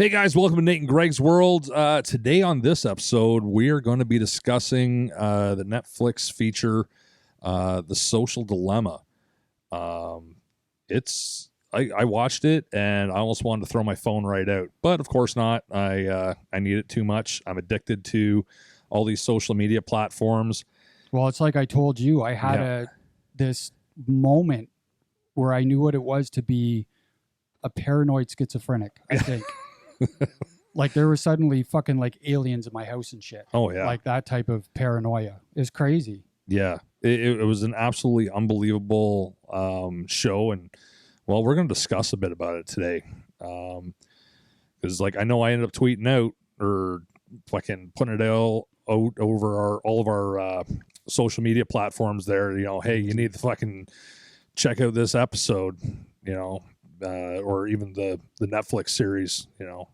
Hey guys, welcome to Nate and Greg's World. Today on this episode, we are going to be discussing the Netflix feature, The Social Dilemma. I watched it and I almost wanted to throw my phone right out, but of course not. I need it too much. I'm addicted to all these social media platforms. Well, it's like I told you, I had this moment where I knew what it was to be a paranoid schizophrenic, I think. Like there were suddenly fucking like aliens in my house and shit. Oh yeah. Like that type of paranoia is crazy. Yeah. It was an absolutely unbelievable show. And well, we're going to discuss a bit about it today. Because like, I know I ended up tweeting out or fucking putting it out over all of our social media platforms there, you know, hey, you need to fucking check out this episode, you know, or even the Netflix series, you know.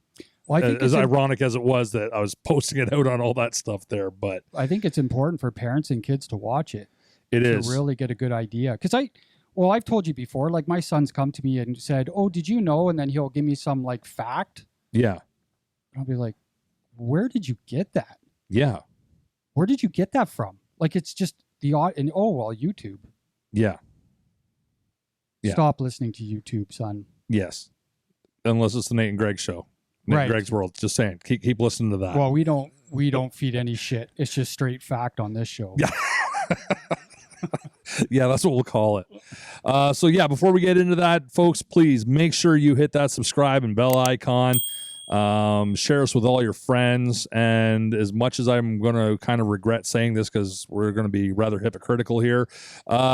Well, I think as ironic as it was that I was posting it out on all that stuff there, but I think it's important for parents and kids to watch it. It is to really get a good idea. Because I've told you before, like my son's come to me and said, "Oh, did you know?" And then he'll give me some like fact. Yeah. I'll be like, "Where did you get that?" Yeah. Where did you get that from? Like it's just YouTube. Yeah. Yeah. Stop listening to YouTube, son. Yes. Unless it's the Nate and Greg show. Nate and Greg's World. Just saying. Keep listening to that. Well, we don't feed any shit. It's just straight fact on this show. Yeah. Yeah, that's what we'll call it. So yeah, before we get into that, folks, please make sure you hit that subscribe and bell icon. Share us with all your friends. And as much as I'm going to kind of regret saying this because we're going to be rather hypocritical here,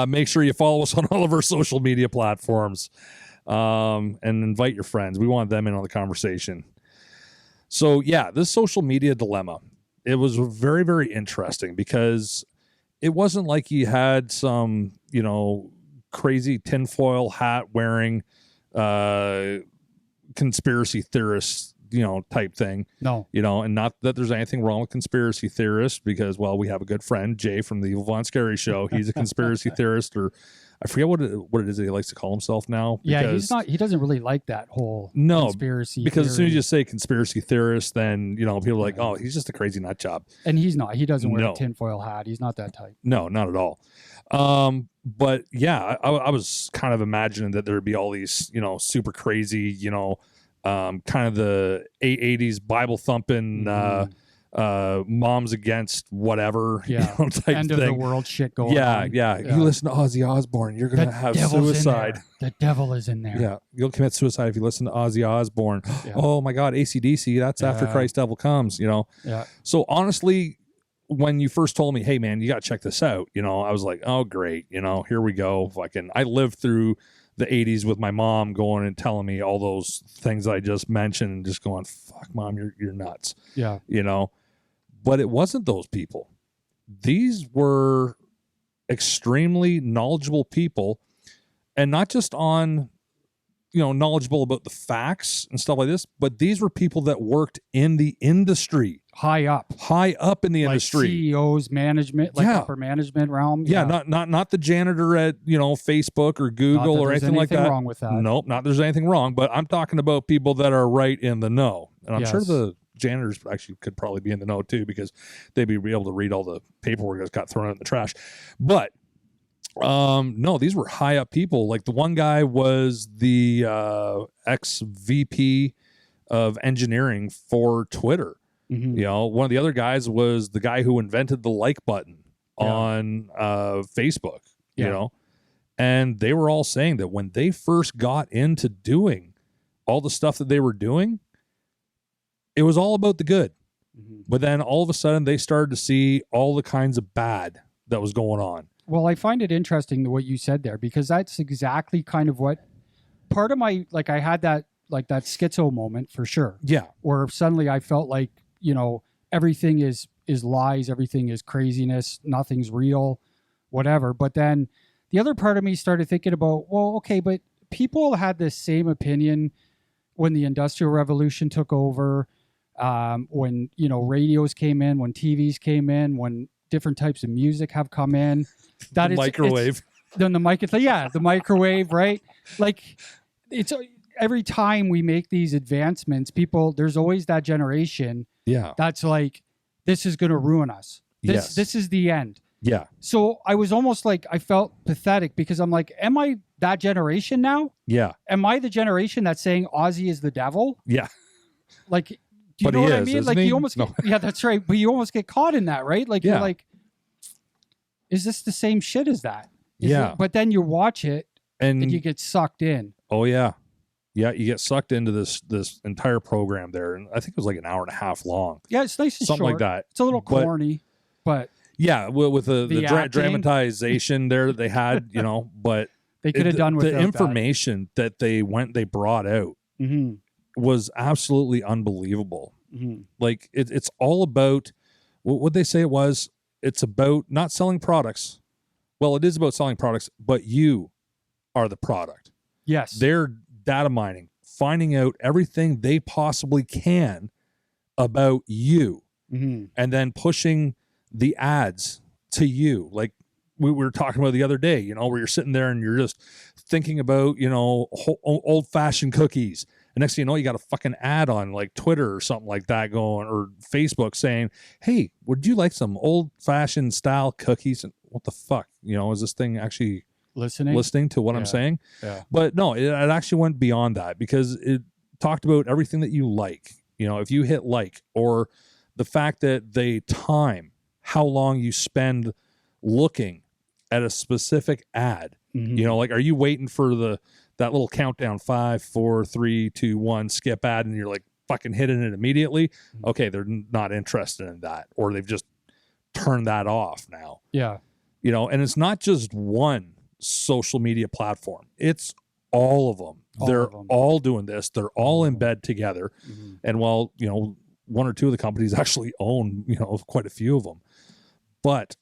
make sure you follow us on all of our social media platforms, and invite your friends. We want them in on the conversation. So yeah, this social media dilemma, it was very, very interesting because it wasn't like you had some, you know, crazy tinfoil hat wearing, conspiracy theorists, you know, type thing. No. You know, and not that there's anything wrong with conspiracy theorists because, well, we have a good friend, Jay from the Evil Von Scary Show. He's a conspiracy theorist, or I forget what it is that he likes to call himself now. Yeah, he doesn't really like that whole conspiracy because theory. As soon as you say conspiracy theorist, then, you know, people are like, oh, he's just a crazy nut job. And he's not. He doesn't wear a tinfoil hat. He's not that type. No, not at all. But yeah, I was kind of imagining that there would be all these, you know, super crazy, you know, kind of the 80s Bible thumping, moms against whatever, you know, type end thing. of the world shit going on. Yeah. You listen to Ozzy Osbourne, you're going to have suicide. The devil is in there. Yeah. You'll commit suicide if you listen to Ozzy Osbourne. Yeah. Oh my God, AC/DC, that's After Christ Devil Comes, you know? Yeah. So honestly, when you first told me, hey man, you got to check this out, you know, I was like, oh great. You know, here we go. I lived through the 80s with my mom going and telling me all those things I just mentioned and just going, fuck mom, you're nuts. Yeah. You know, but it wasn't those people. These were extremely knowledgeable people, and not just on, you know, knowledgeable about the facts and stuff like this, but these were people that worked in the industry. High up in the industry. CEOs, management, like upper management realm. Yeah, not the janitor at, you know, Facebook or Google or anything like that. Nothing wrong with that. Nope, not there's anything wrong, but I'm talking about people that are right in the know. And I'm sure the janitors actually could probably be in the know too, because they'd be able to read all the paperwork that got thrown out in the trash. But no, these were high up people. Like the one guy was the ex-VP of engineering for Twitter. Mm-hmm. You know, one of the other guys was the guy who invented the like button on Facebook, you know, and they were all saying that when they first got into doing all the stuff that they were doing, it was all about the good. Mm-hmm. But then all of a sudden they started to see all the kinds of bad that was going on. Well, I find it interesting what you said there, because that's exactly kind of what part of my, like I had that schizo moment for sure. Yeah. Where suddenly I felt like, you know, everything is lies, everything is craziness, nothing's real, whatever. But then the other part of me started thinking about, well, okay, but people had this same opinion when the Industrial Revolution took over, when, you know, radios came in, when TVs came in, when different types of music have come in. That the microwave. Then the microwave, right? Like every time we make these advancements, there's always that generation that's like, this is going to ruin us. This is the end. Yeah. So I was almost like, I felt pathetic because I'm like, am I that generation now? Yeah. Am I the generation that's saying Ozzy is the devil? Yeah. Like, do you know what I mean? Like, he? you almost, yeah, that's right. But you almost get caught in that, right? Like, you're like, is this the same shit as that? But then you watch it and you get sucked in. Oh, yeah. Yeah, you get sucked into this entire program there. And I think it was like an hour and a half long. Yeah, it's nice and something short. like that. It's a little corny, but... Yeah, with the dramatization there that they had, but... They could have done with the information that they brought out was absolutely unbelievable. Like, it's all about... What they say it was, it's about not selling products. Well, it is about selling products, but you are the product. Yes. They're data mining, finding out everything they possibly can about you, and then pushing the ads to you. Like we were talking about the other day, where you're sitting there and you're just thinking about, old fashioned cookies. And next thing you know, you got a fucking ad on like Twitter or something like that going, or Facebook saying, hey, would you like some old fashioned style cookies? And what the fuck, is this thing actually listening to what I'm saying? Yeah. But no, it actually went beyond that because it talked about everything that you like. If you hit like, or the fact that they time how long you spend looking at a specific ad. Like, are you waiting for that little countdown, 5, 4, 3, 2, 1 skip ad, and you're like fucking hitting it immediately? Okay, they're not interested in that, or they've just turned that off now. Yeah. And it's not just one social media platform. It's all of them. They're all doing this. They're all in bed together. And while, one or two of the companies actually own, quite a few of them, but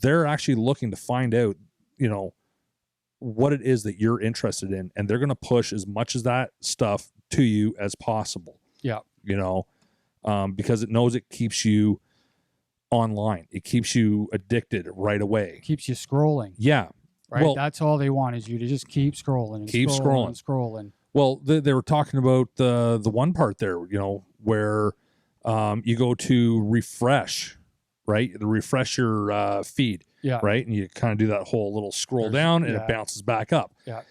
they're actually looking to find out, what it is that you're interested in. And they're going to push as much as that stuff to you as possible. Yeah. Because it knows it keeps you online. It keeps you addicted right away. It keeps you scrolling. Yeah. Right. Well, that's all they want is you to just keep scrolling and scrolling. Well, they were talking about the one part there, where you go to refresh, right? To refresh your feed, right? And you kind of do that whole little scroll down and it bounces back up. Yeah.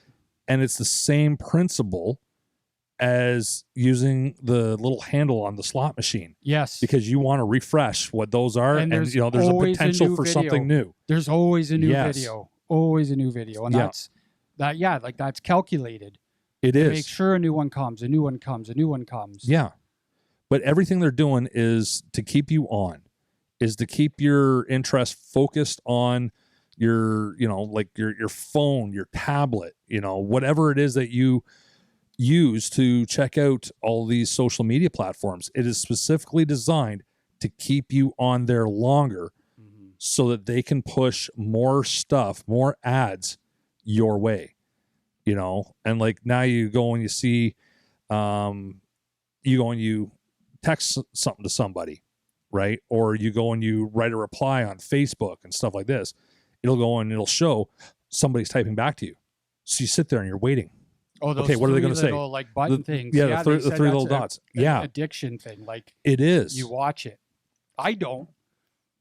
And it's the same principle as using the little handle on the slot machine. Yes. Because you want to refresh what those are. And there's a potential for something new. There's always a new video. Always a new video. And that's calculated. It is. Make sure a new one comes, a new one comes, a new one comes. Yeah. But everything they're doing is to keep you on, is to keep your interest focused on your, like your phone, your tablet, whatever it is that you use to check out all these social media platforms. It is specifically designed to keep you on there longer so that they can push more stuff, more ads your way, and like now you go and you see, you go and you text something to somebody, right? Or you go and you write a reply on Facebook and stuff like this. It'll go and it'll show somebody's typing back to you. So you sit there and you're waiting. Oh, those okay, what are they going to say? Like button things. Yeah, the three little dots. Addiction thing. Like it is. You watch it. I don't.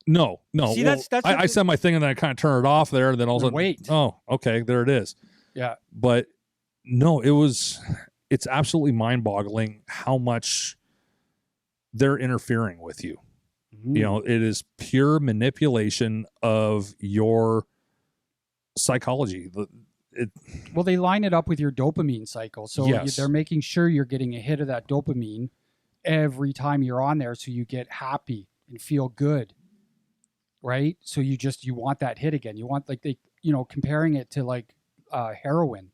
No. See, that's I set my thing and then I kind of turn it off there, and then all of a sudden, wait. Oh, okay, there it is. Yeah. But no, it's absolutely mind-boggling how much they're interfering with you. It is pure manipulation of your psychology. Well, they line it up with your dopamine cycle. So they're making sure you're getting a hit of that dopamine every time you're on there, so you get happy and feel good. Right? So you want that hit again. You want, like, comparing it to like heroin,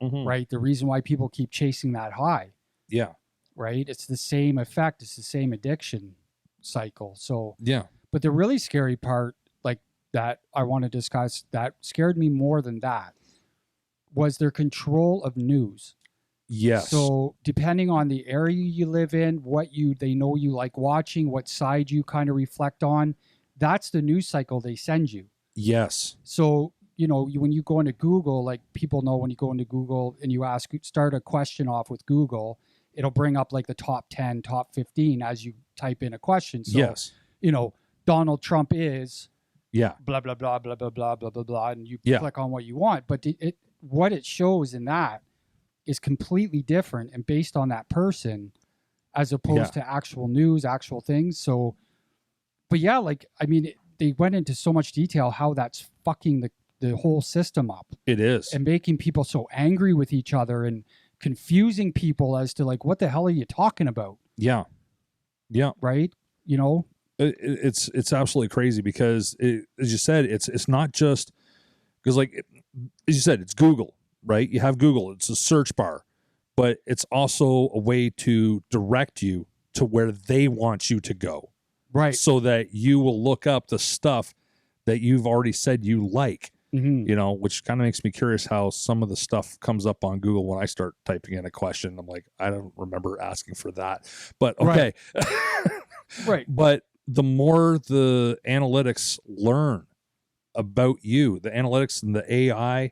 right? The reason why people keep chasing that high. Yeah. Right? It's the same effect. It's the same addiction cycle. So, yeah. But the really scary part, like that I want to discuss, that scared me more than that, was their control of news. Yes. So depending on the area you live in, they know you like watching, what side you kind of reflect on, that's the news cycle they send you. Yes. So, when you go into Google, like people know when you go into Google and you start a question off with Google, it'll bring up like the top 10, top 15 as you type in a question. So, yes. Donald Trump is Yeah. blah, blah, blah, blah, blah, blah, blah, blah, blah. And you Yeah. click on what you want. But what it shows in that is completely different and based on that person as opposed to actual news, actual things. So, but yeah, like, I mean, they went into so much detail how that's fucking the whole system up. It is. And making people so angry with each other and confusing people as to like, what the hell are you talking about? Yeah. Yeah. Right. It's absolutely crazy because as you said, it's not just because, like, as you said, it's Google, right? You have Google, it's a search bar, but it's also a way to direct you to where they want you to go. Right. So that you will look up the stuff that you've already said you like, which kind of makes me curious how some of the stuff comes up on Google when I start typing in a question. I'm like, I don't remember asking for that, but okay. Right. But the more the analytics learn about you, the analytics and the AI,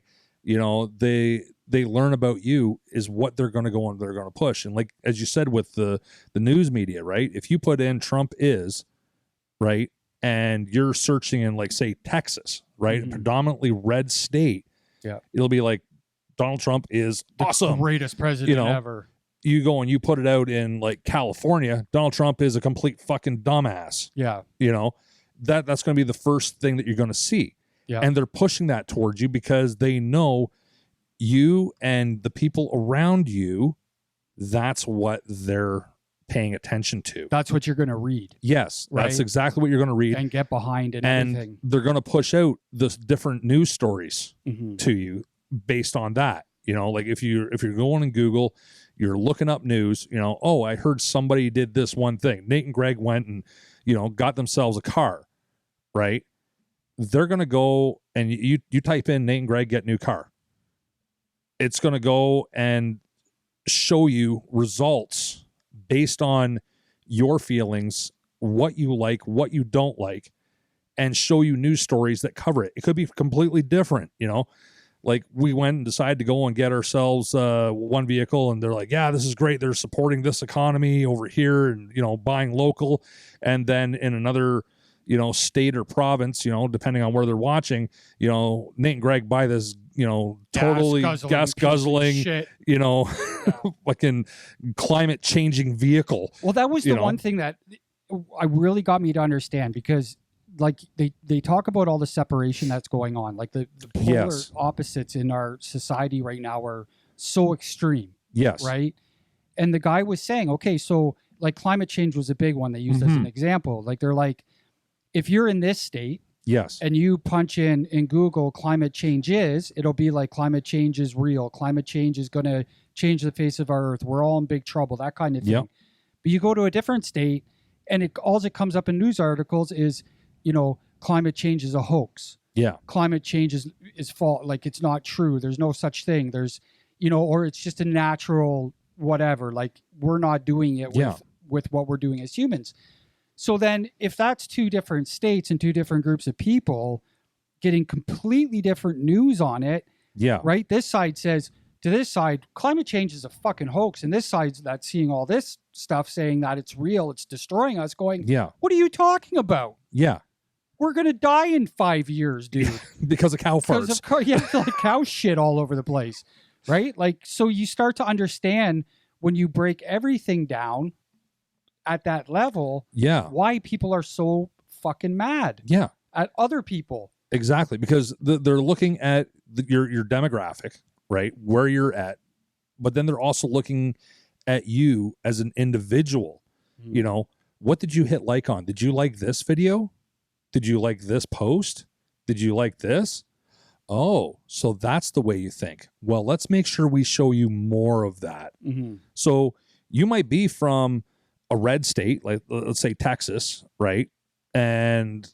they learn about you is what they're going to go and they're going to push. And like, as you said, with the news media, right? If you put in Trump is, right, and you're searching in, like, say, Texas, right, a predominantly red state, it'll be like, Donald Trump is awesome. The greatest president ever. You go and you put it out in, like, California, Donald Trump is a complete fucking dumbass. Yeah. That's going to be the first thing that you're going to see. Yeah. And they're pushing that towards you because they know you and the people around you, that's what they're paying attention to. That's what you're going to read. Yes, right? That's exactly what you're going to read and get behind and everything. They're going to push out the different news stories to you based on that. Like if you're going in Google, you're looking up news, oh, I heard somebody did this one thing. Nate and Greg went and, got themselves a car, right? They're going to go and you type in Nate and Greg get new car. It's going to go and show you results based on your feelings, what you like, what you don't like, and show you news stories that cover it. It could be completely different, Like we went and decided to go and get ourselves one vehicle, and they're like, yeah, this is great. They're supporting this economy over here and, buying local. And then in another, state or province, depending on where they're watching, Nate and Greg buy this, totally gas guzzling, fucking climate changing vehicle. Well, that was the one thing that I really got me to understand, because like they talk about all the separation that's going on, like the polar opposites in our society right now are so extreme. Yes. Right. And the guy was saying, okay, so like climate change was a big one they used as an example. Like they're like, if you're in this state, and you punch in Google climate change it'll be like climate change is real. Climate change is going to change the face of our earth. We're all in big trouble, that kind of thing. Yep. But you go to a different state and all that comes up in news articles is, climate change is a hoax. Yeah. Climate change is false. Like it's not true. There's no such thing. There's, or it's just a natural whatever. Like we're not doing it with what we're doing as humans. So then if that's two different states and two different groups of people getting completely different news on it, right? This side says to this side, climate change is a fucking hoax. And this side's that's seeing all this stuff saying that it's real, it's destroying us, going, what are you talking about? Yeah. We're going to die in 5 years, dude. Because of cow farts. Like cow shit all over the place, right? Like, so you start to understand when you break everything down at that level, why people are so fucking mad at other people. Exactly, because they're looking at your demographic, right, where you're at, but then they're also looking at you as an individual. What did you hit like on? Did you like this video? Did you like this post? Did you like this? Oh, so that's the way you think. Well, let's make sure we show you more of that. So you might be from a red state, like let's say Texas, right? And,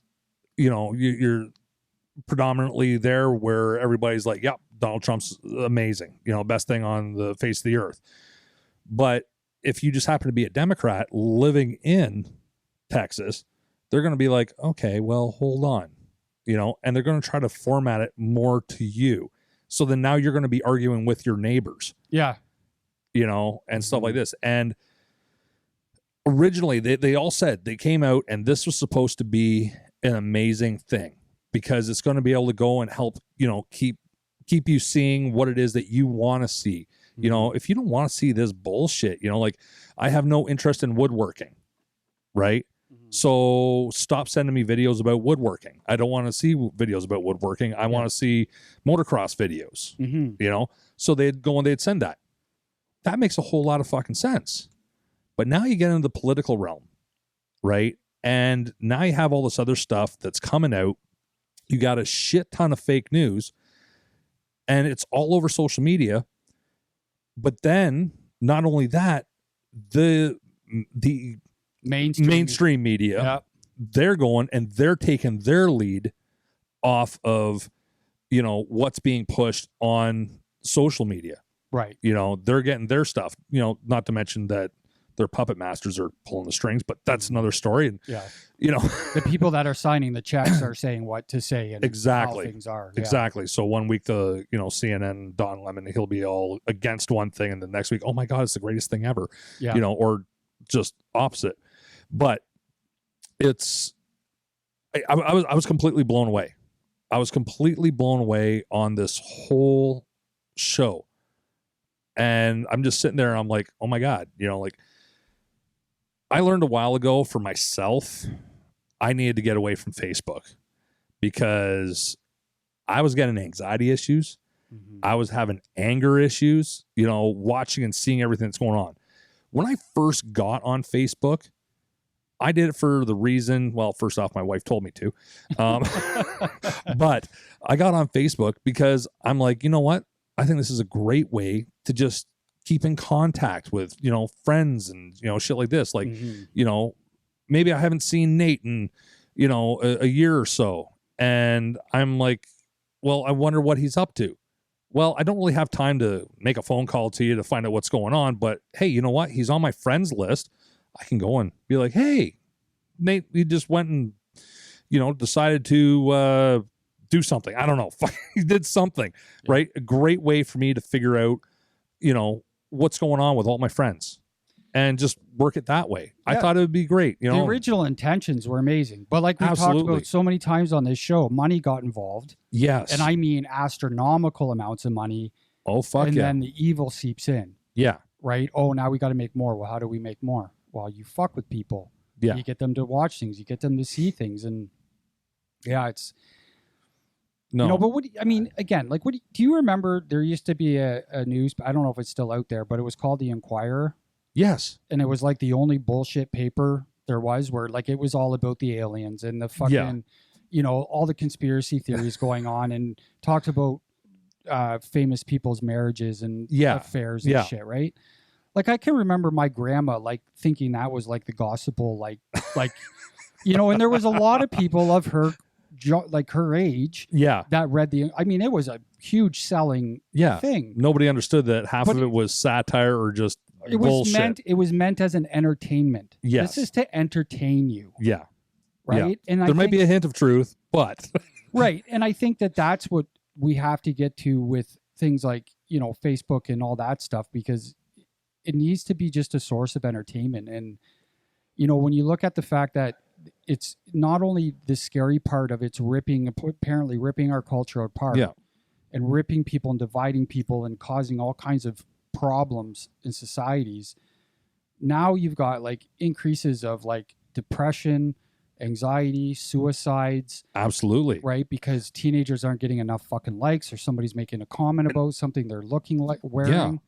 you're predominantly there where everybody's like, yep, Donald Trump's amazing, best thing on the face of the earth. But if you just happen to be a Democrat living in Texas, they're going to be like, okay, well, hold on. you know, and they're going to try to format it more to you. So then now you're going to be arguing with your neighbors. Yeah. You know, and stuff like this. And originally they all said, they came out and this was supposed to be an amazing thing because it's going to be able to go and help, you know, keep you seeing what it is that you want to see. You know, if you don't want to see this bullshit, you know, like I have no interest in woodworking, right? So stop sending me videos about woodworking. I don't want to see videos about woodworking. I want to see motocross videos, you know? So they'd go and they'd send that. That makes a whole lot of fucking sense. But now you get into the political realm, right? And now you have all this other stuff that's coming out. You got a shit ton of fake news and it's all over social media. But then not only that, the mainstream media, they're going and they're taking their lead off of, you know, what's being pushed on social media. Right. You know, they're getting their stuff, you know, not to mention that their puppet masters are pulling the strings, but that's another story. And, you know, the people that are signing the checks are saying what to say and exactly how things are. Exactly. So one week, you know, CNN, Don Lemon, he'll be all against one thing. And the next week, oh my God, it's the greatest thing ever, you know, or just opposite. But it's, I was completely blown away. I was completely blown away on this whole show. And I'm just sitting there and I'm like, oh my God, you know, like I learned a while ago for myself, I needed to get away from Facebook because I was getting anxiety issues. I was having anger issues, you know, watching and seeing everything that's going on. When I first got on Facebook, I did it for the reason, well, first off, my wife told me to, but I got on Facebook because I'm like, you know what? I think this is a great way to just keep in contact with, you know, friends and, you know, shit like this. Like, you know, maybe I haven't seen Nate in, you know, a year or so. And I'm like, well, I wonder what he's up to. Well, I don't really have time to make a phone call to you to find out what's going on. But hey, you know what? He's on my friends list. I can go and be like, hey, Nate, you just went and, you know, decided to do something. I don't know. He did something, right? A great way for me to figure out, you know, what's going on with all my friends and just work it that way. I thought it would be great. You know, the original intentions were amazing, but like we talked about so many times on this show, money got involved. Yes. And I mean astronomical amounts of money. Oh, fuck and yeah. then the evil seeps in. Yeah. Right? Oh, now we got to make more. Well, how do we make more? Well, you fuck with people. Yeah. You get them to watch things. You get them to see things. And yeah, it's... No. You know, but what I mean, again, like, do you remember there used to be a news, I don't know if it's still out there, but it was called the Inquirer. Yes. And it was like the only bullshit paper there was where like it was all about the aliens and the fucking, you know, all the conspiracy theories going on and talked about famous people's marriages and affairs and shit, right? Like I can remember my grandma like thinking that was like the gospel, like, you know, and there was a lot of people of her like her age that read I mean it was a huge selling thing. Nobody understood that half of it was satire or just bullshit. It was meant as an entertainment. This is to entertain you. Right. And there might be a hint of truth, but right. And I think that that's what we have to get to with things like, you know, Facebook and all that stuff, because it needs to be just a source of entertainment. And you know, when you look at the fact that it's not only the scary part of it's apparently ripping our culture apart and ripping people and dividing people and causing all kinds of problems in societies. Now you've got like increases of like depression, anxiety, suicides. Absolutely. Right. Because teenagers aren't getting enough fucking likes or somebody's making a comment about something they're looking like wearing.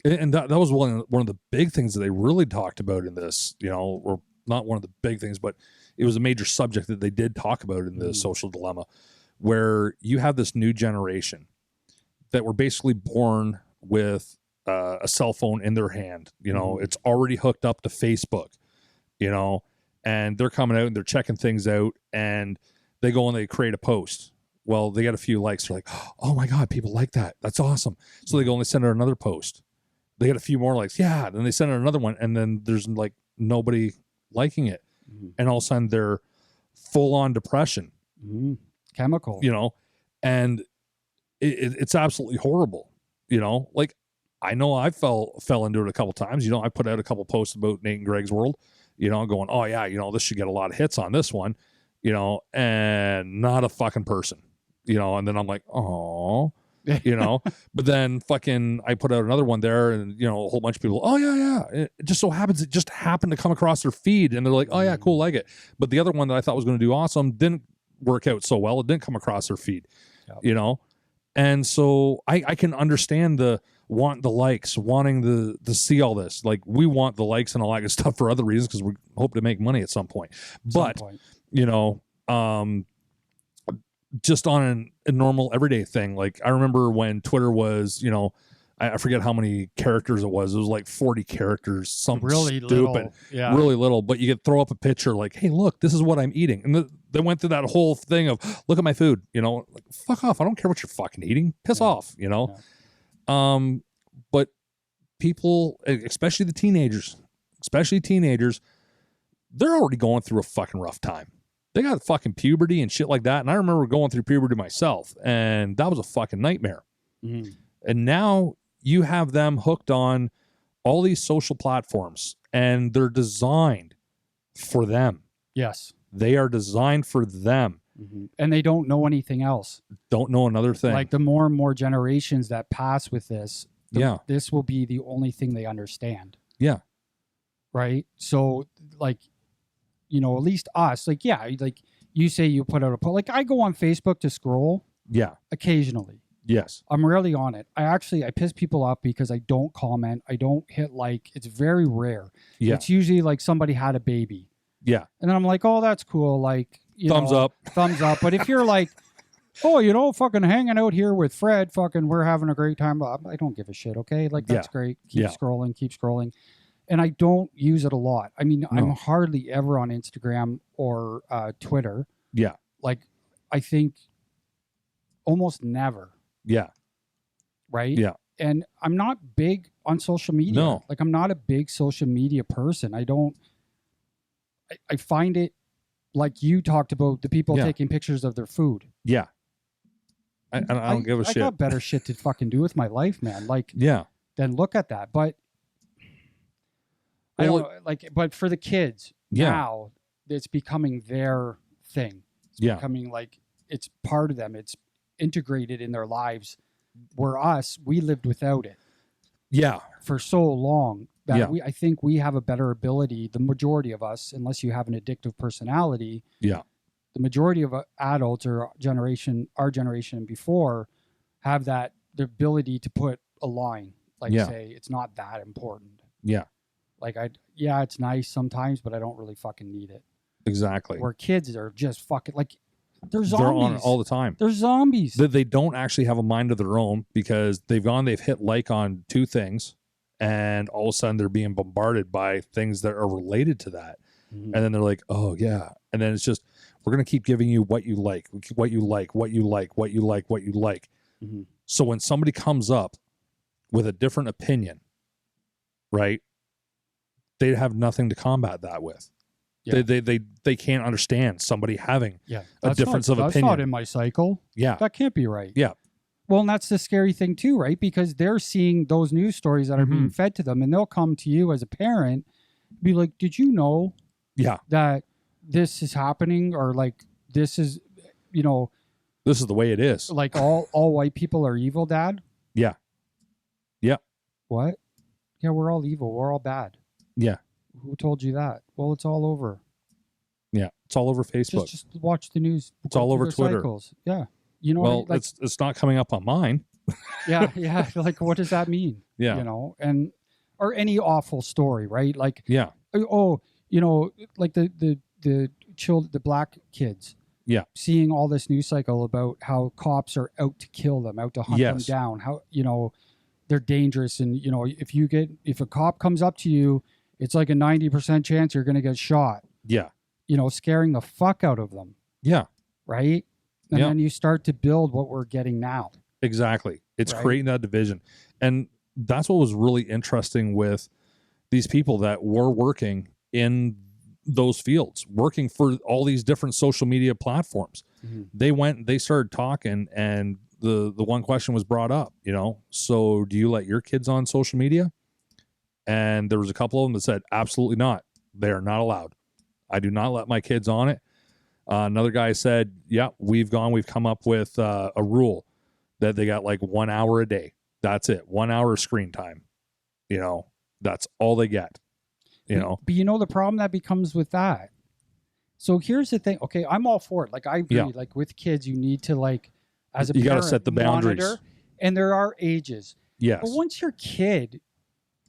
Yeah. And that was one of the big things that they really talked about in this, you know, or not one of the big things, but it was a major subject that they did talk about in the social dilemma, where you have this new generation that were basically born with a cell phone in their hand. You know, it's already hooked up to Facebook, you know, and they're coming out and they're checking things out and they go and they create a post. Well, they get a few likes. They're like, oh my God, people like that. That's awesome. So they go and they send out another post. They get a few more likes. Yeah. Then they send out another one. And then there's like nobody liking it. And all of a sudden they're full on depression. chemical, and it's absolutely horrible, like I know I fell into it a couple times. I put out a couple posts about Nate and Greg's World, going, oh yeah, this should get a lot of hits on this one, and not a fucking person, and then I'm like, oh, but then fucking I put out another one there, and a whole bunch of people, oh yeah, it just so happens it just happened to come across their feed, and they're like, oh yeah, cool, like it. But the other one that I thought was going to do awesome didn't work out so well. It didn't come across their feed. Yep. And so I can understand the likes, wanting to see all this. Like, we want the likes and all that good stuff for other reasons, because we hope to make money at some point. But just on a normal everyday thing, like I remember when Twitter was, I forget how many characters it was. It was like 40 characters, something really stupid, really little. But you could throw up a picture like, hey, look, this is what I'm eating. And they went through that whole thing of, look at my food, like, fuck off. I don't care what you're fucking eating. Piss off, But people, especially teenagers, they're already going through a fucking rough time. They got fucking puberty and shit like that. And I remember going through puberty myself, and that was a fucking nightmare. Mm. And now you have them hooked on all these social platforms, and they're designed for them. Yes. They are designed for them. Mm-hmm. And they don't know anything else. Don't know another thing. Like, the more and more generations that pass with this, this will be the only thing they understand. Yeah. Right? So, like, at least us, like you say you put out a post. Like, I go on Facebook to scroll. Yeah. Occasionally. Yes. I'm rarely on it. I piss people off because I don't comment. I don't hit like. It's very rare. Yeah. It's usually like somebody had a baby. Yeah. And then I'm like, oh, that's cool. Like, thumbs up. But if you're like, oh, fucking hanging out here with Fred, fucking, we're having a great time. I don't give a shit. Okay. Like, that's great. Keep scrolling. And I don't use it a lot. I mean, no. I'm hardly ever on Instagram or Twitter. Yeah. Like, I think almost never. Yeah. Right? Yeah. And I'm not big on social media. No. Like, I'm not a big social media person. I find it, like you talked about, the people taking pictures of their food. Yeah. I don't give a shit. I got better shit to fucking do with my life, man. Like, then look at that. But I don't like, but for the kids now, it's becoming their thing. It's becoming like, it's part of them. It's integrated in their lives, where we lived without it. Yeah. For so long that I think we have a better ability, the majority of us, unless you have an addictive personality. Yeah. The majority of adults or our generation and before have the ability to put a line, like say, it's not that important. Yeah. Like, it's nice sometimes, but I don't really fucking need it. Exactly. Where kids are just fucking, like, they're zombies. They're on it all the time. They're zombies. They don't actually have a mind of their own, because they've hit like on 2 things, and all of a sudden they're being bombarded by things that are related to that. Mm-hmm. And then they're like, oh yeah. And then it's just, we're going to keep giving you what you like. Mm-hmm. So when somebody comes up with a different opinion, right, they have nothing to combat that with. Yeah. They can't understand somebody having a difference of opinion. That's not in my cycle. Yeah. That can't be right. Yeah. Well, and that's the scary thing too, right? Because they're seeing those news stories that are being fed to them, and they'll come to you as a parent, be like, did you know that this is happening? Or like, this is, this is the way it is. Like, all white people are evil, Dad? Yeah. Yeah. What? Yeah, we're all evil. We're all bad. Yeah. Who told you that? Well, it's all over. Yeah, it's all over Facebook. Just watch the news. It's all over Twitter. Cycles. Yeah. Well, like, it's not coming up on mine. Yeah. Like, what does that mean? Yeah. And or any awful story, right? Like, yeah. Oh, like the black kids. Yeah. Seeing all this news cycle about how cops are out to kill them, out to hunt them down. How they're dangerous, and if a cop comes up to you, it's like a 90% chance you're going to get shot. Yeah. Scaring the fuck out of them. Yeah. Right? And then you start to build what we're getting now. Exactly. It's creating that division. And that's what was really interesting with these people that were working in those fields, working for all these different social media platforms. They started talking, and the one question was brought up, so do you let your kids on social media? And there was a couple of them that said, absolutely not. They are not allowed. I do not let my kids on it. Another guy said, yeah, we've come up with a rule that they got like 1 hour a day. That's it. 1 hour screen time. That's all they get. But the problem that becomes with that. So here's the thing. Okay, I'm all for it. Like I agree. Like with kids, you need to as a you parent, got to set the boundaries. Monitor, and there are ages. Yes. But once your kid,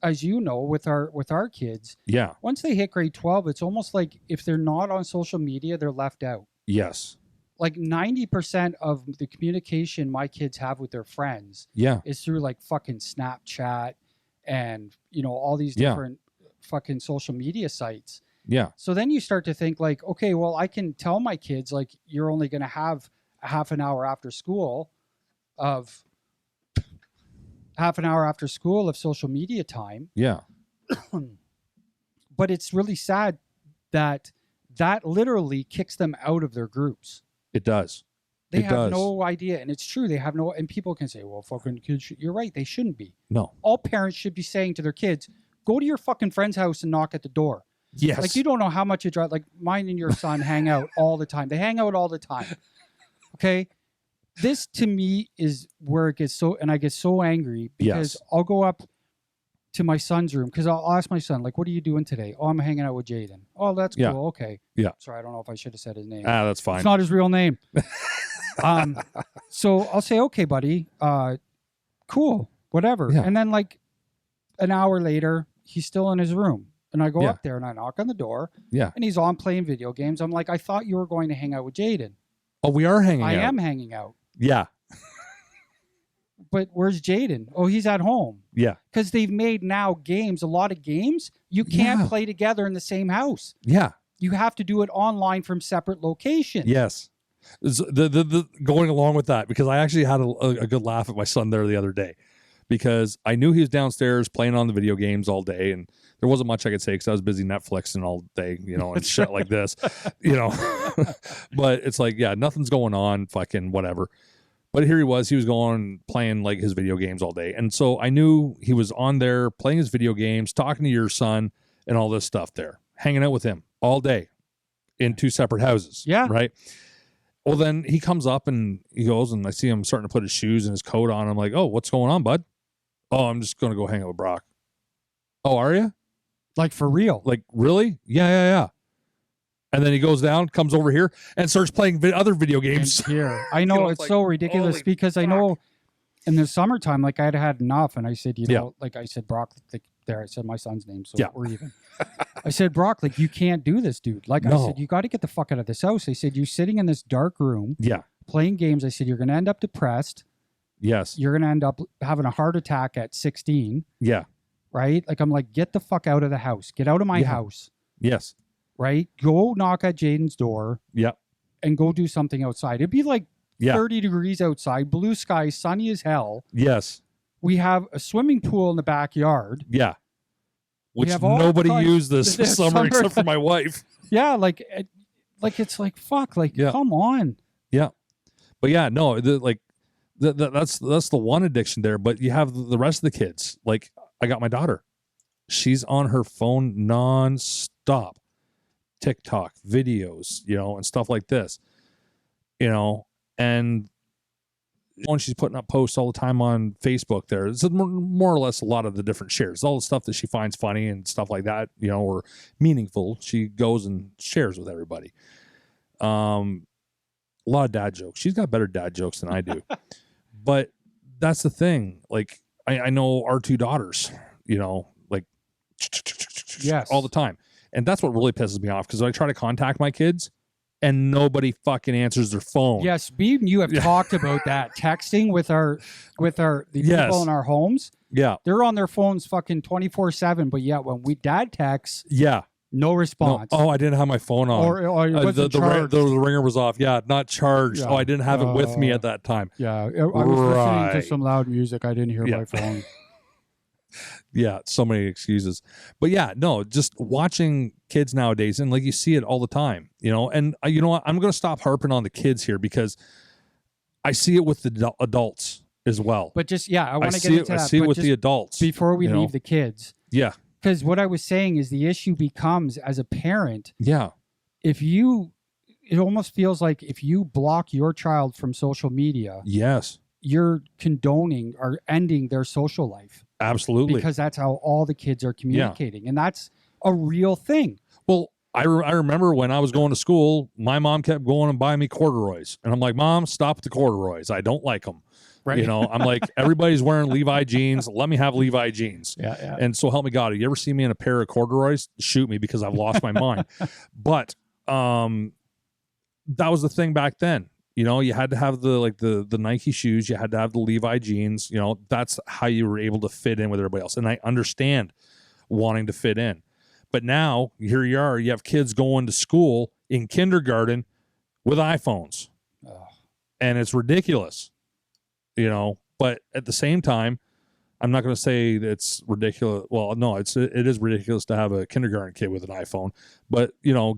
as you know, with our kids, once they hit grade 12, it's almost like if they're not on social media, they're left out. Yes. Like 90% of the communication my kids have with their friends is through like fucking Snapchat and all these different fucking social media sites. Yeah. So then you start to think like, okay, well, I can tell my kids like you're only going to have a half an hour after school of social media time. Yeah. But it's really sad that literally kicks them out of their groups. It does. They have no idea. And it's true. They have no, and people can say, well, fucking kids, you're right. They shouldn't be. No. All parents should be saying to their kids, go to your fucking friend's house and knock at the door. Yes. Like, you don't know how much it drives. Like, mine and your son hang out all the time. They hang out all the time. Okay. This to me is where it gets I get so angry because I'll go up to my son's room because I'll ask my son, like, what are you doing today? Oh, I'm hanging out with Jaden. Oh, that's cool. Okay. Yeah. Sorry, I don't know if I should have said his name. That's fine. It's not his real name. So I'll say, okay, buddy, cool, whatever. Yeah. And then like an hour later, he's still in his room. And I go up there and I knock on the door. Yeah. And he's on playing video games. I'm like, I thought you were going to hang out with Jaden. Oh, we are hanging out. I am hanging out. Yeah. But where's Jaden? Oh, he's at home. Yeah. Because they've made now games, a lot of games, you can't play together in the same house. Yeah. You have to do it online from separate locations. Yes. The going along with that, because I actually had a good laugh at my son there the other day, because I knew he was downstairs playing on the video games all day, and there wasn't much I could say because I was busy Netflixing all day, and shit like this, but it's like, nothing's going on, fucking whatever. But here he was going playing like his video games all day. And so I knew he was on there playing his video games, talking to your son and all this stuff there, hanging out with him all day in two separate houses. Yeah. Right. Well, then he comes up and he goes, and I see him starting to put his shoes and his coat on. I'm like, oh, what's going on, bud? Oh, I'm just going to go hang out with Brock. Oh, are you? Like for real? Like, really? Yeah. And then he goes down, comes over here, and starts playing other video games. Here, I know it's like, so ridiculous because fuck. I know in the summertime, like I'd had enough, and I said, like I said, Brock, like, there, I said my son's name, so we're even. I said, Brock, like you can't do this, dude. Like I said, you got to get the fuck out of this house. I said, you're sitting in this dark room, playing games. I said, you're going to end up depressed. Yes, you're going to end up having a heart attack at 16. Yeah, right. Like I'm like, get the fuck out of the house. Get out of my house. Yes. Right? Go knock at Jaden's door. Yep. And go do something outside. It'd be like 30 degrees outside, blue sky, sunny as hell. Yes. We have a swimming pool in the backyard. Yeah. Which nobody used this summer except for my wife. Yeah, like it's like fuck, like come on. Yeah. But no, that's the one addiction there, but you have the rest of the kids. Like I got my daughter. She's on her phone nonstop. TikTok videos, and stuff like this, and when she's putting up posts all the time on Facebook there, it's more or less a lot of the different shares, all the stuff that she finds funny and stuff like that, or meaningful, she goes and shares with everybody. A lot of dad jokes. She's got better dad jokes than I do. But that's the thing. Like I know our two daughters, like all the time. And that's what really pisses me off, because I try to contact my kids and nobody fucking answers their phone. Yes, you have talked about that. Texting with the people in our homes. Yeah. They're on their phones fucking 24/7, but when dad texts, no response. No. Oh, I didn't have my phone on. Or it wasn't charged. The ringer was off. Yeah, not charged. Yeah. Oh, I didn't have it with me at that time. Yeah, I was listening to some loud music. I didn't hear my phone. Yeah, so many excuses. But yeah, no, just watching kids nowadays, and like you see it all the time, and you know what? I'm going to stop harping on the kids here because I see it with the adults as well. But just, I want to get into that. I see it with the adults. Before we leave the kids. Yeah. Because what I was saying is the issue becomes, as a parent, yeah, it almost feels like if you block your child from social media, yes, you're condoning or ending their social life. Absolutely. Because that's how all the kids are communicating. And that's a real thing. Well, I remember when I was going to school, my mom kept going and buying me corduroys. And I'm like, Mom, stop with the corduroys. I don't like them. Right. I'm like, everybody's wearing Levi jeans. Let me have Levi jeans. Yeah. And so help me God, if you ever see me in a pair of corduroys, shoot me because I've lost my mind. But that was the thing back then. You had to have the Nike shoes. You had to have the Levi jeans. That's how you were able to fit in with everybody else. And I understand wanting to fit in. But now, here you are. You have kids going to school in kindergarten with iPhones. And it's ridiculous. But at the same time, I'm not going to say that it's ridiculous. Well, no, it is ridiculous to have a kindergarten kid with an iPhone. But,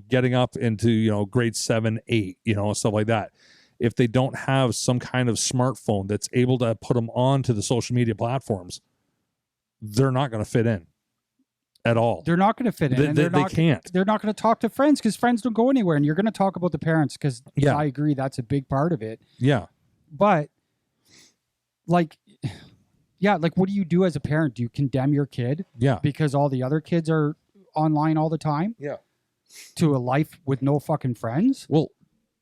getting up into, grade 7, 8, stuff like that. If they don't have some kind of smartphone that's able to put them onto the social media platforms, they're not going to fit in at all. They're not going to fit in. They can't. They're not going to talk to friends because friends don't go anywhere. And you're going to talk about the parents because I agree that's a big part of it. Yeah. But what do you do as a parent? Do you condemn your kid? Yeah. Because all the other kids are online all the time? Yeah. To a life with no fucking friends? Well,